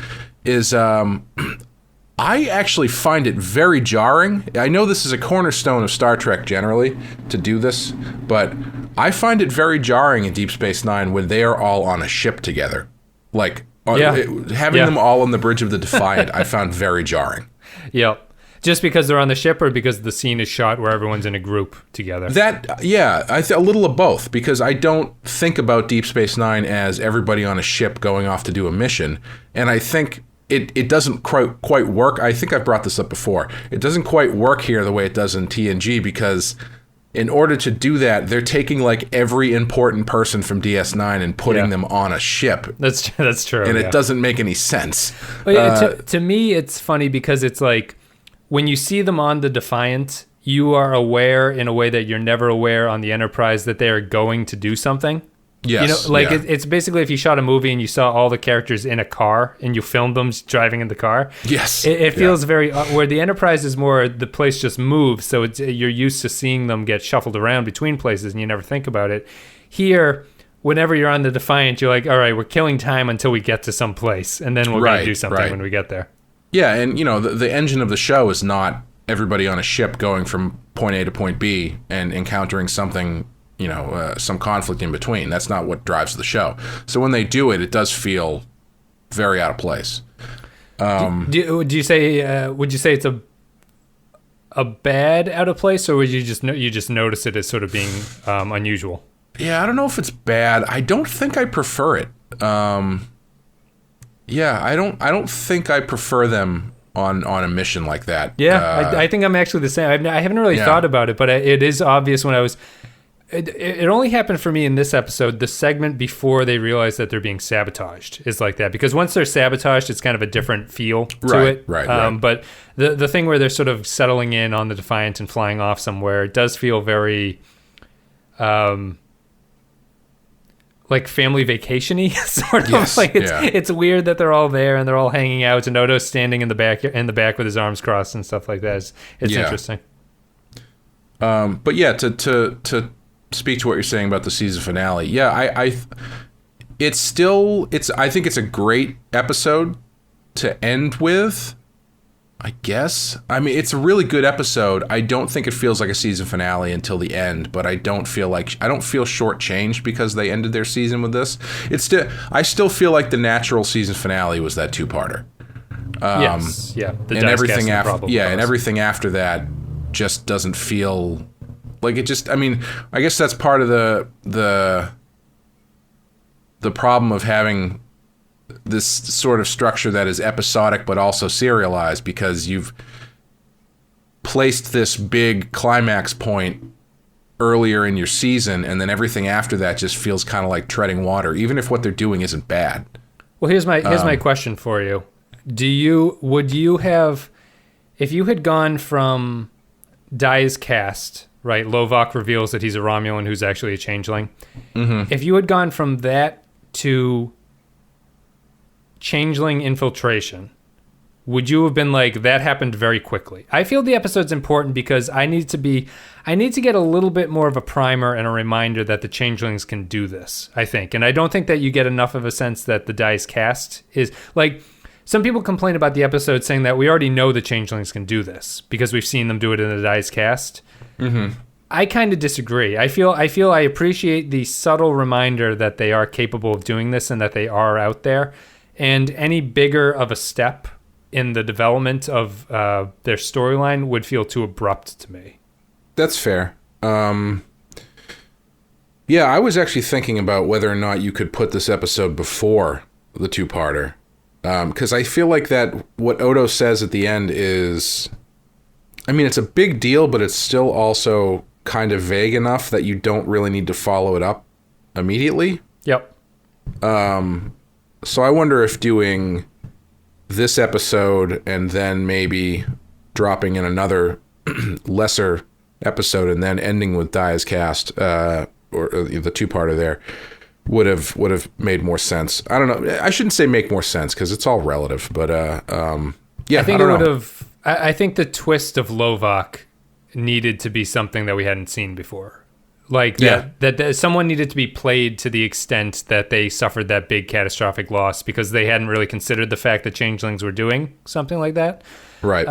is I actually find it very jarring. I know this is a cornerstone of Star Trek generally to do this, but I find it very jarring in Deep Space Nine when they are all on a ship together. Having them all on the bridge of the Defiant, I found very jarring. Yep. Just because they're on the ship, or because the scene is shot where everyone's in a group together? A little of both, because I don't think about Deep Space Nine as everybody on a ship going off to do a mission, and I think it doesn't quite work. I think I've brought this up before. It doesn't quite work here the way it does in TNG because in order to do that, they're taking like every important person from DS9 and putting them on a ship. That's true. And it doesn't make any sense. Well, to me, it's funny because it's like when you see them on the Defiant, you are aware in a way that you're never aware on the Enterprise that they are going to do something. Yes. It's basically if you shot a movie and you saw all the characters in a car and you filmed them driving in the car. Yes. It feels very where the Enterprise is more the place just moves, so you're used to seeing them get shuffled around between places and you never think about it. Here, whenever you're on the Defiant, you're like, all right, we're killing time until we get to some place, and then we're going to do something when we get there. Yeah, and the engine of the show is not everybody on a ship going from point A to point B and encountering something, some conflict in between. That's not what drives the show. So when they do it, it does feel very out of place. Would you say it's a bad out of place, or would you just notice it as sort of being unusual? Yeah, I don't know if it's bad. I don't think I prefer it. I don't think I prefer them on a mission like that. Yeah, I think I'm actually the same. I haven't really thought about it, but it is obvious when I was. It only happened for me in this episode. The segment before they realize that they're being sabotaged is like that, because once they're sabotaged, it's kind of a different feel to it. Right. But the thing where they're sort of settling in on the Defiant and flying off somewhere, it does feel very, like family vacation-y, sort of. Yes, like it's weird that they're all there and they're all hanging out, and Odo's standing in the back with his arms crossed and stuff like that. It's interesting. But yeah, to speak to what you're saying about the season finale. Yeah, I think it's a great episode to end with, I guess. I mean, it's a really good episode. I don't think it feels like a season finale until the end, but I don't feel shortchanged because they ended their season with this. I still feel like the natural season finale was that two-parter. Yes, yeah. And everything after that just doesn't feel like it. Just, I mean, I guess that's part of the problem of having this sort of structure that is episodic but also serialized, because you've placed this big climax point earlier in your season, and then everything after that just feels kind of like treading water, even if what they're doing isn't bad. Well, here's my question for you. Would you have, if you had gone from Dai's cast, right? Lovok reveals that he's a Romulan who's actually a changeling. Mm-hmm. If you had gone from that to Changeling infiltration, would you have been like, that happened very quickly? I feel the episode's important because I need to get a little bit more of a primer and a reminder that the Changelings can do this, I think. And I don't think that you get enough of a sense that the Dai's cast is like, some people complain about the episode saying that we already know the Changelings can do this because we've seen them do it in the Dai's cast. Mm-hmm. I kind of disagree. I feel I appreciate the subtle reminder that they are capable of doing this and that they are out there. And any bigger of a step in the development of their storyline would feel too abrupt to me. That's fair. Yeah, I was actually thinking about whether or not you could put this episode before the two-parter. Because I feel like that what Odo says at the end is, I mean, it's a big deal, but it's still also kind of vague enough that you don't really need to follow it up immediately. Yep. So I wonder if doing this episode and then maybe dropping in another lesser episode and then ending with Dai's cast, or the two-parter there, would have made more sense. I don't know. I shouldn't say make more sense because it's all relative, but yeah, I think it would have. I think the twist of Lovok needed to be something that we hadn't seen before. Like that someone needed to be played to the extent that they suffered that big catastrophic loss because they hadn't really considered the fact that Changelings were doing something like that. Right.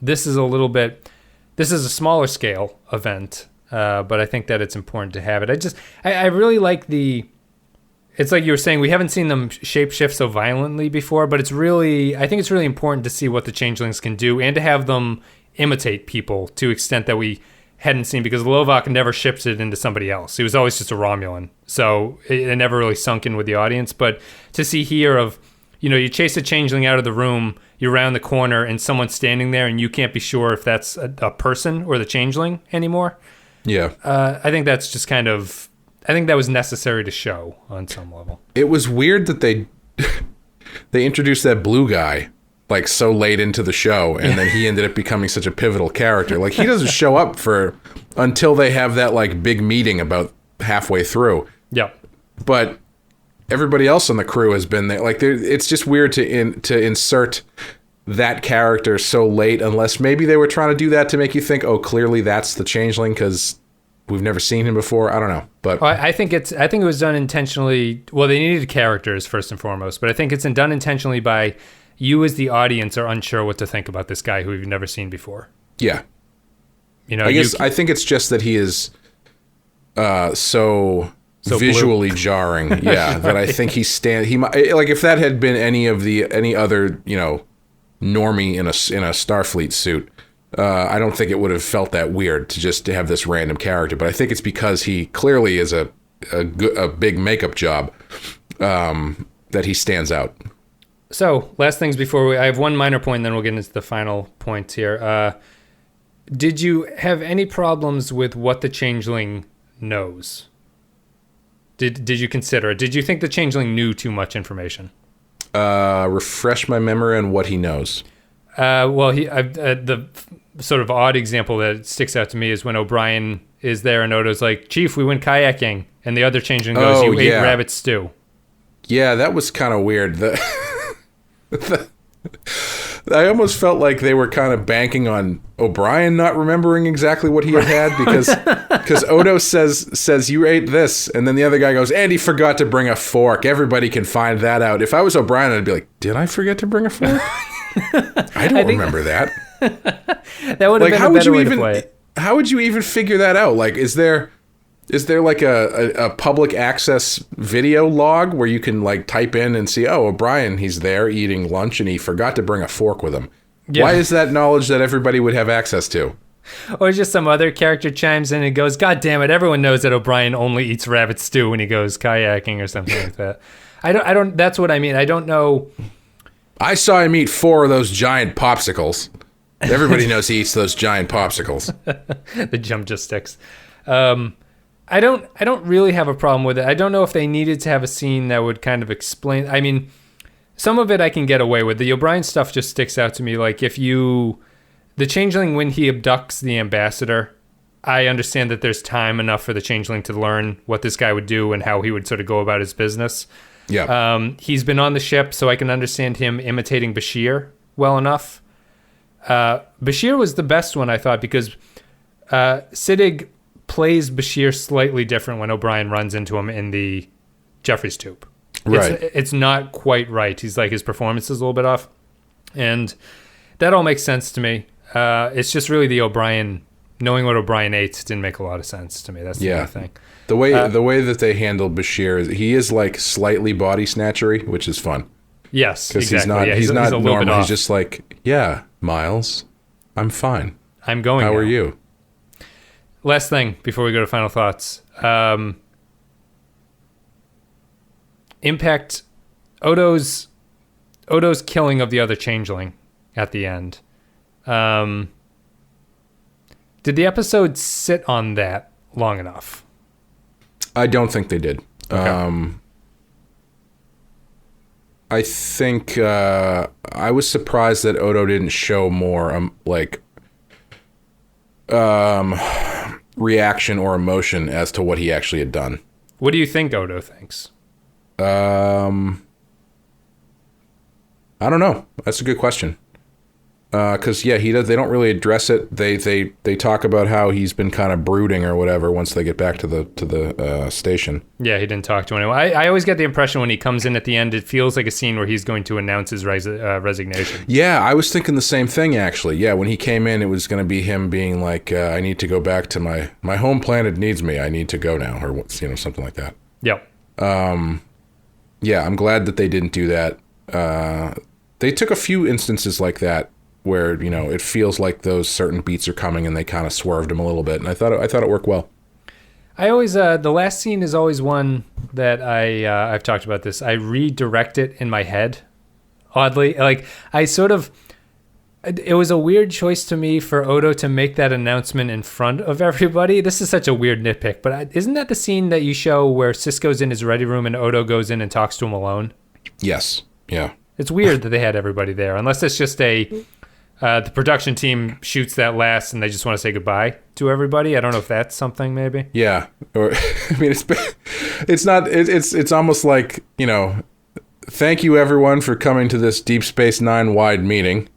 This is a smaller scale event, but I think that it's important to have it. I really like it's like you were saying, we haven't seen them shapeshift so violently before, but I think it's really important to see what the Changelings can do and to have them imitate people to extent that we hadn't seen, because Lovok never shifted into somebody else. He was always just a Romulan. So it never really sunk in with the audience. But to see here of you chase a changeling out of the room, you're around the corner, and someone's standing there, and you can't be sure if that's a person or the changeling anymore. Yeah. I think that's just kind of... I think that was necessary to show on some level. It was weird that they introduced that blue guy like so late into the show, and then he ended up becoming such a pivotal character. Like, he doesn't show up until they have that like big meeting about halfway through. Yeah. But everybody else on the crew has been there. Like, it's just weird to insert that character so late, unless maybe they were trying to do that to make you think, oh, clearly that's the changeling because we've never seen him before. I don't know, but I think it was done intentionally. Well, they needed characters first and foremost, but I think it's done intentionally by you as the audience are unsure what to think about this guy who you've never seen before. Yeah, I think it's just that he is so visually jarring. Yeah, that I think he might, like, if that had been any other normie in a Starfleet suit. I don't think it would have felt that weird to have this random character, but I think it's because he clearly is a big makeup job that he stands out. So, last things before I have one minor point, and then we'll get into the final points here. Did you have any problems with what the changeling knows? Did you consider it? Did you think the changeling knew too much information? Refresh my memory on what he knows. Well, the sort of odd example that sticks out to me is when O'Brien is there and Odo's like, Chief, we went kayaking. And the other changeling goes, you ate rabbit stew. Yeah, that was kind of weird. I almost felt like they were kind of banking on O'Brien not remembering exactly what he had because Odo says you ate this, and then the other guy goes, and he forgot to bring a fork. Everybody can find that out. If I was O'Brien, I'd be like, did I forget to bring a fork? I don't remember that. That would have been a better way to play it. How would you even figure that out? Like, is there like a public access video log where you can like type in and see, oh, O'Brien, he's there eating lunch and he forgot to bring a fork with him. Yeah. Why is that knowledge that everybody would have access to? Or just some other character chimes in and goes, God damn it, everyone knows that O'Brien only eats rabbit stew when he goes kayaking or something like that. I don't, that's what I mean. I don't know. I saw him eat 4 of those giant popsicles. Everybody knows he eats those giant popsicles. The jump just sticks. I don't really have a problem with it. I don't know if they needed to have a scene that would kind of explain. I mean, some of it I can get away with. The O'Brien stuff just sticks out to me. Like, the changeling, when he abducts the ambassador, I understand that there's time enough for the changeling to learn what this guy would do and how he would sort of go about his business. Yeah. He's been on the ship, so I can understand him imitating Bashir well enough. Bashir was the best one, I thought, because Siddig plays Bashir slightly different when O'Brien runs into him in the Jeffries tube. Right. It's not quite right. He's like, his performance is a little bit off. And that all makes sense to me. It's just really the O'Brien, knowing what O'Brien ate didn't make a lot of sense to me. That's the only thing. The way that they handle Bashir, he is like slightly body snatchery, which is fun. Yes, because exactly. he's not normal. He's off. Just like, yeah, Miles, I'm fine. I'm going. How now. are you? Last thing before we go to final thoughts. Impact. Odo's killing of the other changeling at the end. Did the episode sit on that long enough? I don't think they did. Okay. I think I was surprised that Odo didn't show more reaction or emotion as to what he actually had done. What do you think Odo thinks? I don't know. That's a good question. Because he does. They don't really address it. They talk about how he's been kind of brooding or whatever once they get back to the station. Yeah, he didn't talk to anyone. I always get the impression when he comes in at the end, it feels like a scene where he's going to announce his resignation. Yeah, I was thinking the same thing actually. Yeah, when he came in, it was going to be him being like, "I need to go back to my home planet needs me. I need to go now," or something like that. Yep. Yeah, I'm glad that they didn't do that. They took a few instances like that, where it feels like those certain beats are coming and they kind of swerved him a little bit, and I thought it worked well. I always the last scene is always one that I've talked about this. I redirect it in my head oddly. Like, it was a weird choice to me for Odo to make that announcement in front of everybody. This is such a weird nitpick, but isn't that the scene that you show where Sisko's in his ready room and Odo goes in and talks to him alone? Yes. Yeah. It's weird that they had everybody there, unless it's just the production team shoots that last and they just want to say goodbye to everybody. I don't know if that's something maybe. Yeah. Or, I mean, it's almost like, thank you everyone for coming to this Deep Space Nine wide meeting.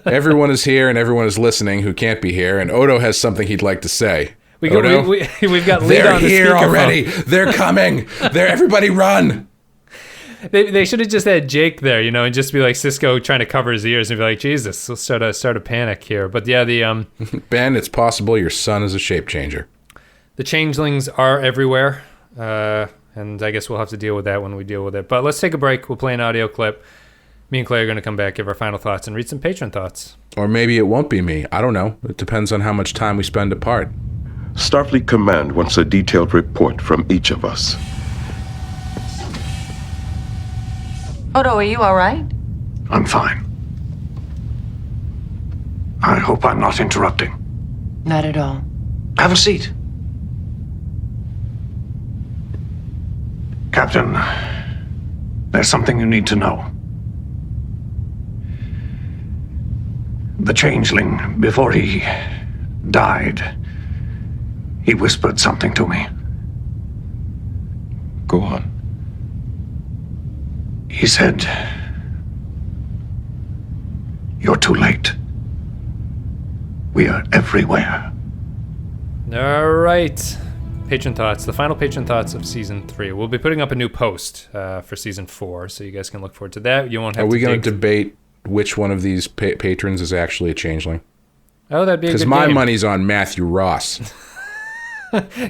Everyone is here and everyone is listening who can't be here, and Odo has something he'd like to say. We've got lead on the here already. Phone. They're coming. Everybody run. They should have just had Jake there, and just be like Sisko trying to cover his ears and be like, Jesus, let's start a panic here. But yeah, the Ben, it's possible your son is a shape changer. The changelings are everywhere, and I guess we'll have to deal with that when we deal with it. But let's take a break. We'll play an audio clip. Me and Clay are going to come back, give our final thoughts, and read some patron thoughts. Or maybe it won't be me. I don't know. It depends on how much time we spend apart. Starfleet Command wants a detailed report from each of us. Odo, are you all right? I'm fine. I hope I'm not interrupting. Not at all. Have a seat. Captain, there's something you need to know. The Changeling, before he died, he whispered something to me. Go on. He said, "You're too late. We are everywhere." All right. Patron thoughts. The final patron thoughts of season 3. We'll be putting up a new post for season 4, so you guys can look forward to that. You won't have. Are we going to debate which one of these patrons is actually a changeling? Oh, that'd be a good game. Because my money's on Matthew Ross.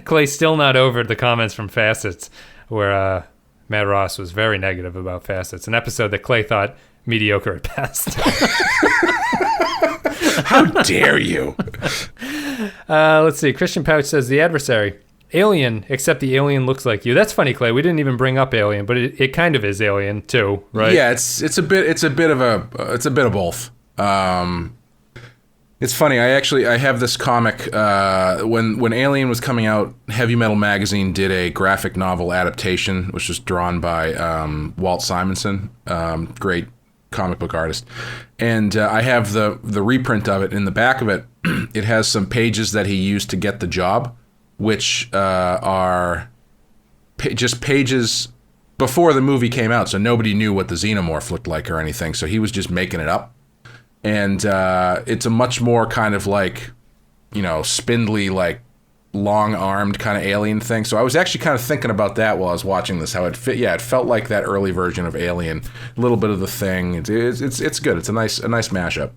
Clay's still not over the comments from Facets, where Matt Ross was very negative about Facets, an episode that Clay thought mediocre at best. How dare you? Let's see. Christian Pouch says, The Adversary. Alien, except the alien looks like you. That's funny, Clay. We didn't even bring up Alien, but it kind of is Alien too, right? Yeah, it's a bit of both. It's funny. I have this comic. When Alien was coming out, Heavy Metal Magazine did a graphic novel adaptation, which was drawn by Walt Simonson, great comic book artist, and I have the reprint of it. In the back of it, it has some pages that he used to get the job, which are just pages before the movie came out, so nobody knew what the xenomorph looked like or anything, so he was just making it up. And it's a much more kind of like, spindly, like long-armed kind of alien thing. So I was actually kind of thinking about that while I was watching this, how it fit. Yeah, it felt like that early version of Alien, a little bit of the Thing. It's good. It's a nice mashup.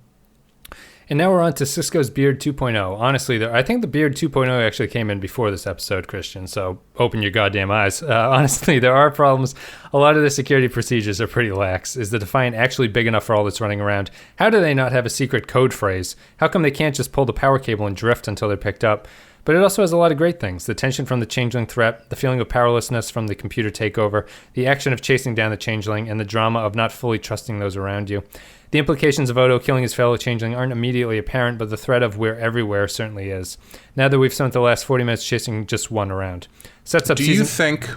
And now we're on to Sisko's Beard 2.0. Honestly, I think the Beard 2.0 actually came in before this episode, Christian, so open your goddamn eyes. Honestly, there are problems. A lot of the security procedures are pretty lax. Is the Defiant actually big enough for all that's running around? How do they not have a secret code phrase? How come they can't just pull the power cable and drift until they're picked up? But it also has a lot of great things. The tension from the Changeling threat, the feeling of powerlessness from the computer takeover, the action of chasing down the Changeling, and the drama of not fully trusting those around you. The implications of Odo killing his fellow Changeling aren't immediately apparent, but the threat of we're everywhere certainly is. Now that we've spent the last 40 minutes chasing just one around. Sets up Do you think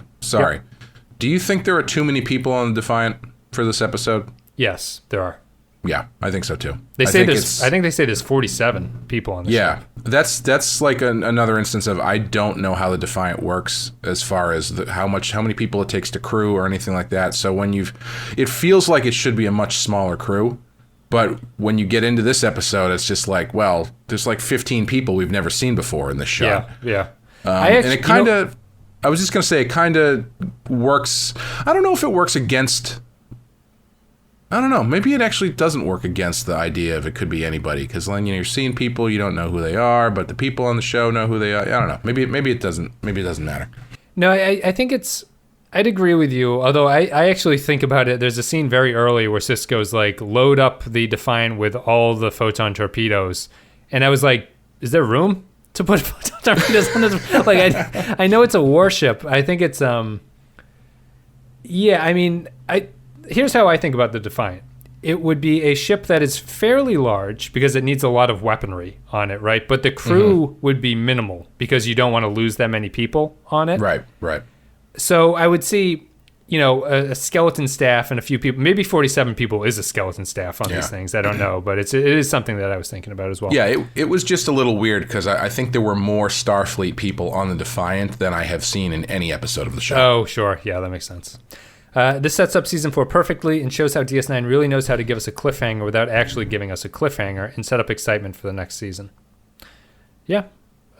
there are too many people on the Defiant for this episode? Yes, there are. Yeah, I think so too. I think they say there's 47 people on the show. Yeah, that's like another instance of I don't know how the Defiant works as far as how many people it takes to crew or anything like that. So it feels like it should be a much smaller crew, but when you get into this episode, it's just like, well, there's like 15 people we've never seen before in this shot. Yeah. And it kind of, I was just gonna say, it kind of works. I don't know if it works against. I don't know. Maybe it actually doesn't work against the idea of it could be anybody, because then you're seeing people, you don't know who they are, but the people on the show know who they are. I don't know. Maybe it doesn't. Maybe it doesn't matter. No, I think I'd agree with you. Although I actually think about it. There's a scene very early where Sisko's like, load up the Defiant with all the photon torpedoes, and I was like, is there room to put photon torpedoes on this? Like, I know it's a warship. I think it's yeah. I mean, here's how I think about the Defiant. It would be a ship that is fairly large because it needs a lot of weaponry on it, right? But the crew would be minimal because you don't want to lose that many people on it. Right. So I would see, a skeleton staff and a few people. Maybe 47 people is a skeleton staff on these things. I don't know, but it is something that I was thinking about as well. Yeah, it was just a little weird because I think there were more Starfleet people on the Defiant than I have seen in any episode of the show. Oh, sure. Yeah, that makes sense. This sets up season 4 perfectly and shows how DS9 really knows how to give us a cliffhanger without actually giving us a cliffhanger and set up excitement for the next season. Yeah.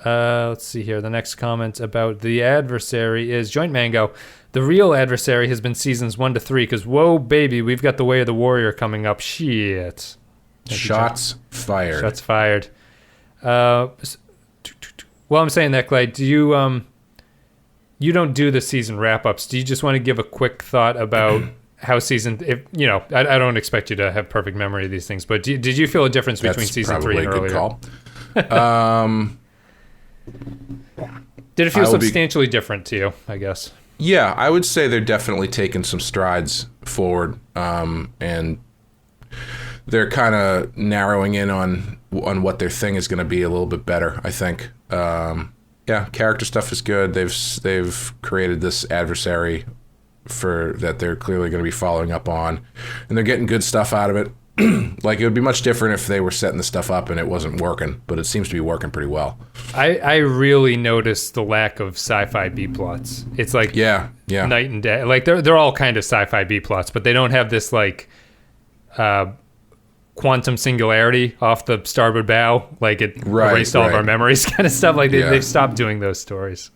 Let's see here. The next comment about the Adversary is Joint Mango. The real Adversary has been seasons 1 to 3 because, whoa, baby, we've got the Way of the Warrior coming up. Shit. Shots fired. Shots fired. Well, I'm saying that, Clay, do you... You don't do the season wrap-ups. Do you just want to give a quick thought about how I don't expect you to have perfect memory of these things, but did you feel a difference between season 3 and earlier? That's probably a good call. Did it feel substantially different to you, I guess? Yeah, I would say they're definitely taking some strides forward, and they're kind of narrowing in on what their thing is going to be a little bit better, I think. Yeah, character stuff is good. They've created this Adversary that they're clearly going to be following up on, and they're getting good stuff out of it. Like, it would be much different if they were setting the stuff up and it wasn't working, but it seems to be working pretty well. I really noticed the lack of sci-fi B-plots. It's like night and day. Like, they're all kind of sci-fi B-plots, but they don't have this, like, quantum singularity off the starboard bow, like it erased all of our memories kind of stuff. Like they've stopped doing those stories.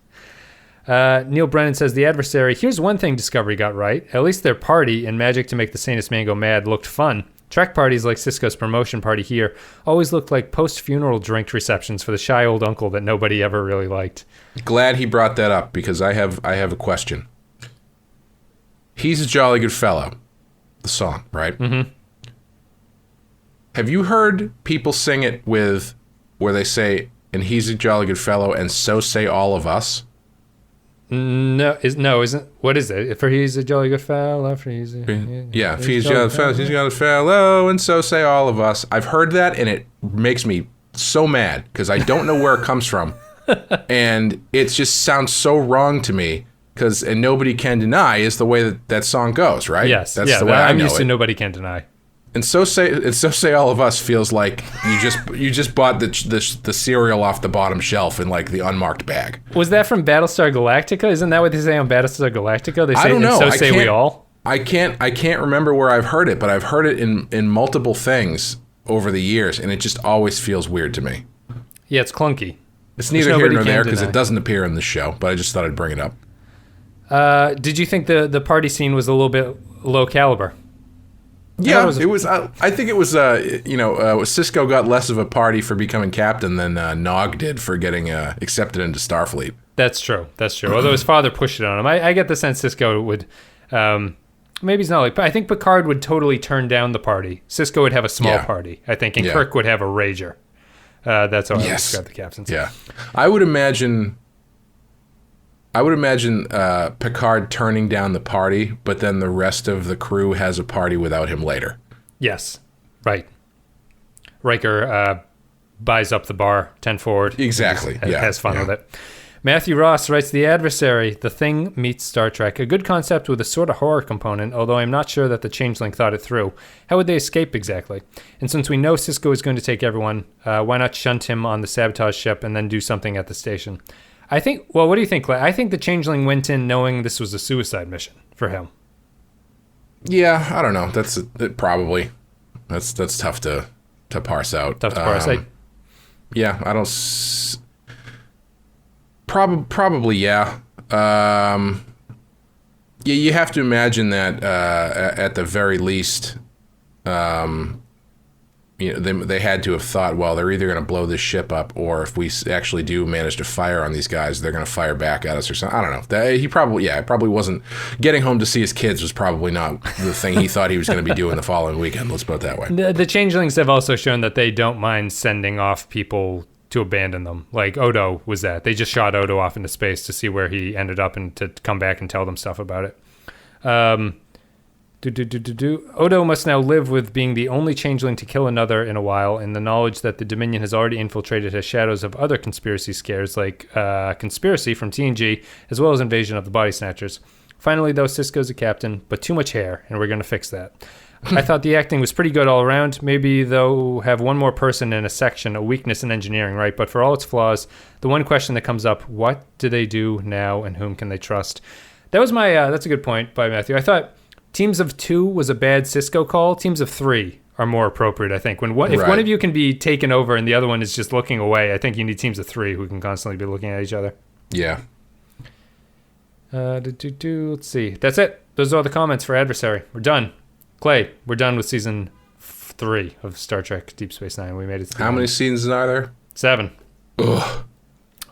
Neil Brennan says, the Adversary, here's one thing Discovery got right. At least their party and Magic to Make the Sanest Man Go Mad looked fun. Trek parties like Sisko's promotion party here always looked like post-funeral drink receptions for the shy old uncle that nobody ever really liked. Glad he brought that up because I have a question. He's a Jolly Good Fellow, the song, right? Mm-hmm. Have you heard people sing it where they say, and he's a jolly good fellow, and so say all of us? No, isn't, what is it? For he's a jolly good fellow, if he's a... Yeah, if he's a jolly fellow, he's a jolly fellow, and so say all of us. I've heard that, and it makes me so mad, because I don't know where it comes from. And it just sounds so wrong to me, and Nobody Can Deny is the way that song goes, right? Yes, that's the way I'm used to Nobody Can Deny. And so say all of us feels like you just bought the cereal off the bottom shelf in like the unmarked bag. Was that from Battlestar Galactica? Isn't that what they say on Battlestar Galactica? They say, I don't know. And so say we all. I can't remember where I've heard it, but I've heard it in multiple things over the years, and it just always feels weird to me. Yeah, it's clunky. It's neither here nor there because it doesn't appear in the show, but I just thought I'd bring it up. Did you think the party scene was a little bit low caliber? Yeah, it was. I think it was. Sisko got less of a party for becoming captain than Nog did for getting accepted into Starfleet. That's true. Although his father pushed it on him, I get the sense Sisko would. Maybe he's not like. But I think Picard would totally turn down the party. Sisko would have a small party, I think, and Kirk would have a rager. That's how I would describe the captains. Yeah, I would imagine Picard turning down the party, but then the rest of the crew has a party without him later. Yes, right. Riker buys up the bar, 10 forward. Exactly, has fun with it. Matthew Ross writes, The Adversary, The Thing meets Star Trek. A good concept with a sort of horror component, although I'm not sure that the Changeling thought it through. How would they escape exactly? And since we know Sisko is going to take everyone, why not shunt him on the sabotage ship and then do something at the station? I think, well, what do you think, Clay? I think the Changeling went in knowing this was a suicide mission for him. Yeah, I don't know. That's probably. That's tough to parse out. Tough to parse out. Yeah, I don't... Probably, yeah. You have to imagine that at the very least... they had to have thought, well, they're either going to blow this ship up, or if we actually do manage to fire on these guys, they're going to fire back at us or something. I don't know. He probably wasn't getting home to see his kids was probably not the thing he thought he was going to be doing the following weekend. Let's put it that way. The Changelings have also shown that they don't mind sending off people to abandon them. Like Odo was that. They just shot Odo off into space to see where he ended up and to come back and tell them stuff about it. Odo must now live with being the only changeling to kill another in a while, and the knowledge that the Dominion has already infiltrated his shadows of other conspiracy scares, like Conspiracy from TNG, as well as Invasion of the Body Snatchers. Finally, though, Sisko's a captain, but too much hair, and we're going to fix that. I thought the acting was pretty good all around. Maybe, though, have one more person in a section, a weakness in engineering, right? But for all its flaws, the one question that comes up, what do they do now, and whom can they trust? That was my, that's a good point by Matthew. I thought teams of 2 was a bad Sisko call. Teams of 3 are more appropriate, I think. If one of you can be taken over and the other one is just looking away, I think you need teams of 3 who can constantly be looking at each other. Yeah. Let's see. That's it. Those are all the comments for Adversary. We're done. Clay, we're done with season 3 of Star Trek Deep Space Nine. We made it. How many seasons are there? 7. Ugh.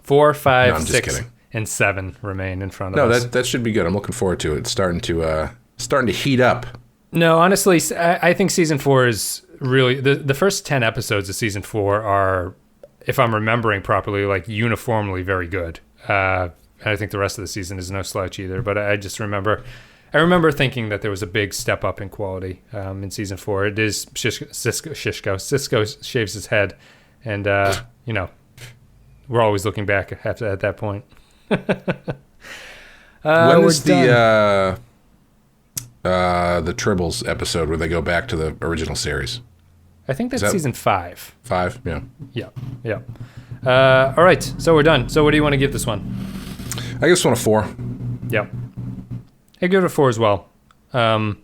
4, 5, No, I'm 6, just kidding. and 7 remain in front of us. No, that should be good. I'm looking forward to it. It's starting to heat up. No, honestly, I think season 4 is really the first 10 episodes of season 4 are, if I'm remembering properly, like uniformly very good. And I think the rest of the season is no slouch either. But I just remember thinking that there was a big step up in quality in season 4. It is Sisko shaves his head, and we're always looking back at that point. When is the Tribbles episode where they go back to the original series? I think that's season 5. 5, yeah. Yeah. All right, so we're done. So what do you want to give this one? I guess one a 4. Yeah. I give it a 4 as well. I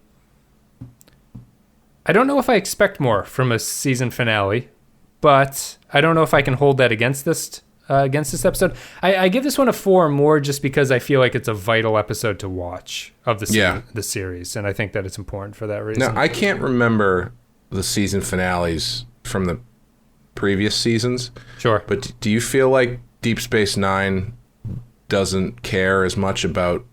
don't know if I expect more from a season finale, but I don't know if I can hold that against this episode. I give this one a 4 more just because I feel like it's a vital episode to watch of the series, and I think that it's important for that reason. Now, I can't remember the season finales from the previous seasons. Sure. But do you feel like Deep Space Nine doesn't care as much about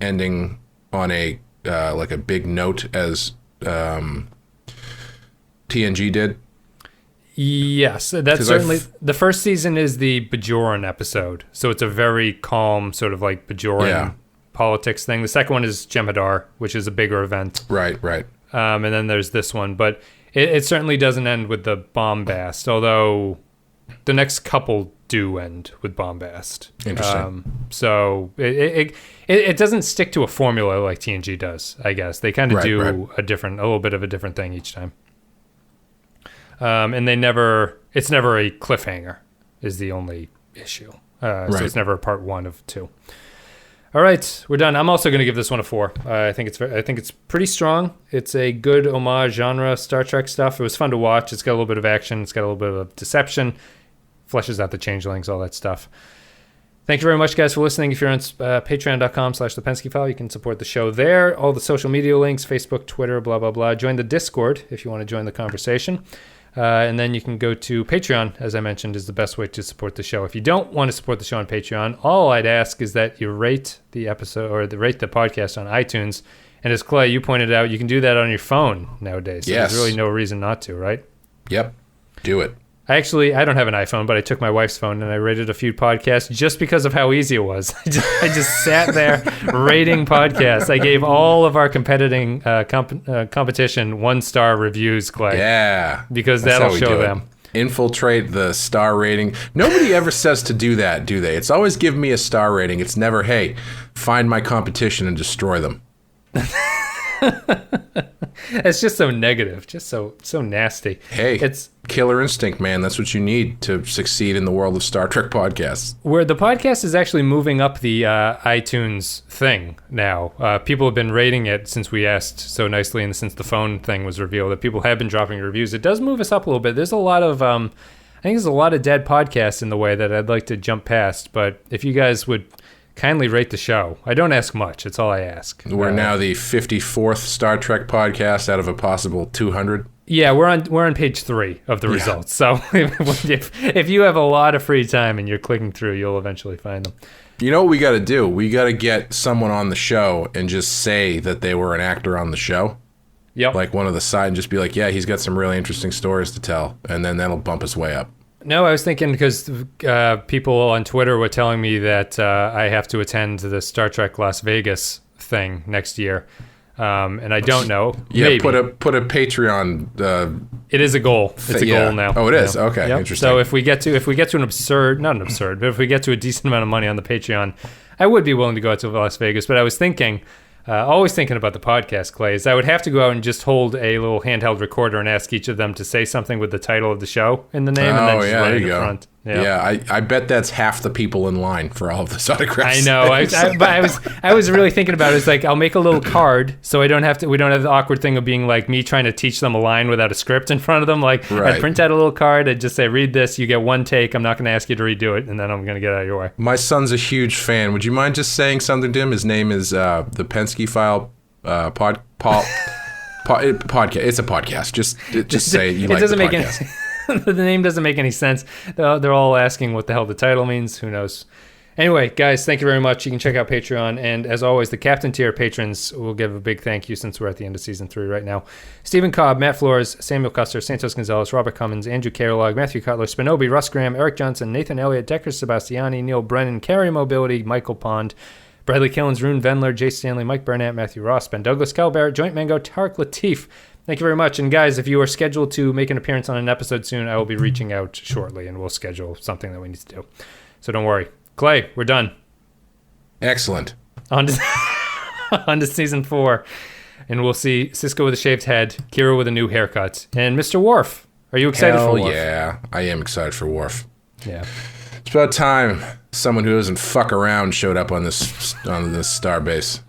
ending on a like a big note as TNG did? Yes, that's certainly the first season is the Bajoran episode, so it's a very calm sort of like Bajoran politics thing. The second one is Jem'Hadar, which is a bigger event. Right. And then there's this one, but it certainly doesn't end with the bombast, although the next couple do end with bombast. Interesting. So it doesn't stick to a formula like TNG does, I guess. They kind of do a little bit of a different thing each time. And it's never a cliffhanger is the only issue. So it's never part 1 of 2. All right, we're done. I'm also going to give this one a 4. I think it's pretty strong. It's a good homage genre Star Trek stuff. It was fun to watch. It's got a little bit of action. It's got a little bit of deception. Fleshes out the changelings, all that stuff. Thank you very much, guys, for listening. If you're on patreon.com/the Pensky File, you can support the show there. All the social media links, Facebook, Twitter, blah, blah, blah. Join the Discord if you want to join the conversation. And then you can go to Patreon, as I mentioned, is the best way to support the show. If you don't want to support the show on Patreon, all I'd ask is that you rate the episode or rate the podcast on iTunes. And as Clay, you pointed out, you can do that on your phone nowadays. So there's really no reason not to, right? Yep. Do it. I don't have an iPhone, but I took my wife's phone and I rated a few podcasts just because of how easy it was. I just sat there rating podcasts. I gave all of our competition 1-star reviews, Clay. Yeah. Because that'll show them. Infiltrate the star rating. Nobody ever says to do that, do they? It's always give me a star rating. It's never, hey, find my competition and destroy them. It's just so negative, just so nasty. Hey, it's killer instinct, man. That's what you need to succeed in the world of Star Trek podcasts. Where the podcast is actually moving up the iTunes thing now. People have been rating it since we asked so nicely, and since the phone thing was revealed, that people have been dropping reviews. It does move us up a little bit. There's a lot of, I think there's a lot of dead podcasts in the way that I'd like to jump past. But if you guys would kindly rate the show. I don't ask much. It's all I ask. We're now the 54th Star Trek podcast out of a possible 200. Yeah, we're on page 3 of the results. So if you have a lot of free time and you're clicking through, you'll eventually find them. You know what we got to do? We got to get someone on the show and just say that they were an actor on the show. Yep. Like one of the side and just be like, yeah, he's got some really interesting stories to tell. And then that'll bump us way up. No, I was thinking because people on Twitter were telling me that I have to attend the Star Trek Las Vegas thing next year. And I don't know. Yeah, maybe. put a Patreon. It is a goal. It's a goal now. Oh, it is. Yeah. Okay, Yep. interesting. So if we get to not an absurd, but if we get to a decent amount of money on the Patreon, I would be willing to go out to Las Vegas. But I was thinking, always thinking about the podcast, Clay, is I would have to go out and just hold a little handheld recorder and ask each of them to say something with the title of the show in the name, and then just write it in the front. Yeah, I bet that's half the people in line for all of this autographs. I know. But I was really thinking about it. It's like I'll make a little card so we don't have the awkward thing of being like me trying to teach them a line without a script in front of them. Like I'd print out a little card, I'd just say, read this, you get one take. I'm not going to ask you to redo it, and then I'm going to get out of your way. My son's a huge fan. Would you mind just saying something to him? His name is the Pensky File podcast. It's a podcast. Just say you like the podcast. The name doesn't make any sense. They're all asking what the hell the title means. Who knows? Anyway, guys, thank you very much. You can check out Patreon. And as always, the Captain Tier patrons will give a big thank you since we're at the end of Season 3 right now. Stephen Cobb, Matt Flores, Samuel Custer, Santos Gonzalez, Robert Cummins, Andrew Carolog, Matthew Cutler, Spinobi, Russ Graham, Eric Johnson, Nathan Elliott, Decker Sebastiani, Neil Brennan, Carry Mobility, Michael Pond, Bradley Killens, Rune Vendler, Jay Stanley, Mike Burnett, Matthew Ross, Ben Douglas, Cal Barrett, Joint Mango, Tarek Latif. Thank you very much. And guys, if you are scheduled to make an appearance on an episode soon, I will be reaching out shortly and we'll schedule something that we need to do. So don't worry. Clay, we're done. Excellent. On to Season 4. And we'll see Sisko with a shaved head, Kira with a new haircut, and Mr. Worf. Are you excited for Worf? Yeah, I am excited for Worf. Yeah. It's about time someone who doesn't fuck around showed up on this starbase.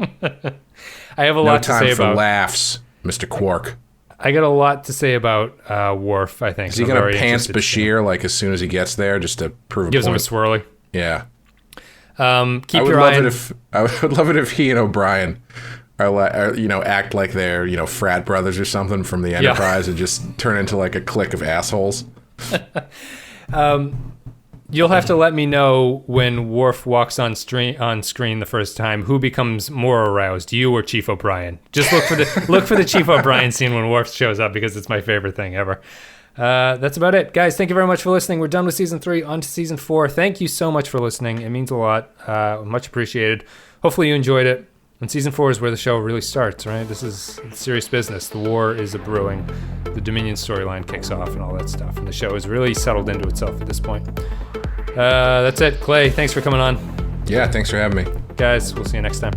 I have a lot to say about... No time for laughs, Mr. Quark. I got a lot to say about Worf, I think. Is he going to pants Bashir like as soon as he gets there just to prove a point? Gives him a swirly. Yeah. Keep your eye on... I would love it if he and O'Brien are act like they're, frat brothers or something from the Enterprise and just turn into like a clique of assholes. You'll have to let me know when Worf walks on screen the first time who becomes more aroused, you or Chief O'Brien. Just look for the Chief O'Brien scene when Worf shows up because it's my favorite thing ever. That's about it. Guys, thank you very much for listening. We're done with Season 3, on to Season 4. Thank you so much for listening. It means a lot. Much appreciated. Hopefully you enjoyed it. And Season 4 is where the show really starts, right? This is serious business. The war is a-brewing. The Dominion storyline kicks off and all that stuff. And the show has really settled into itself at this point. That's it. Clay, thanks for coming on. Yeah, thanks for having me. Guys, we'll see you next time.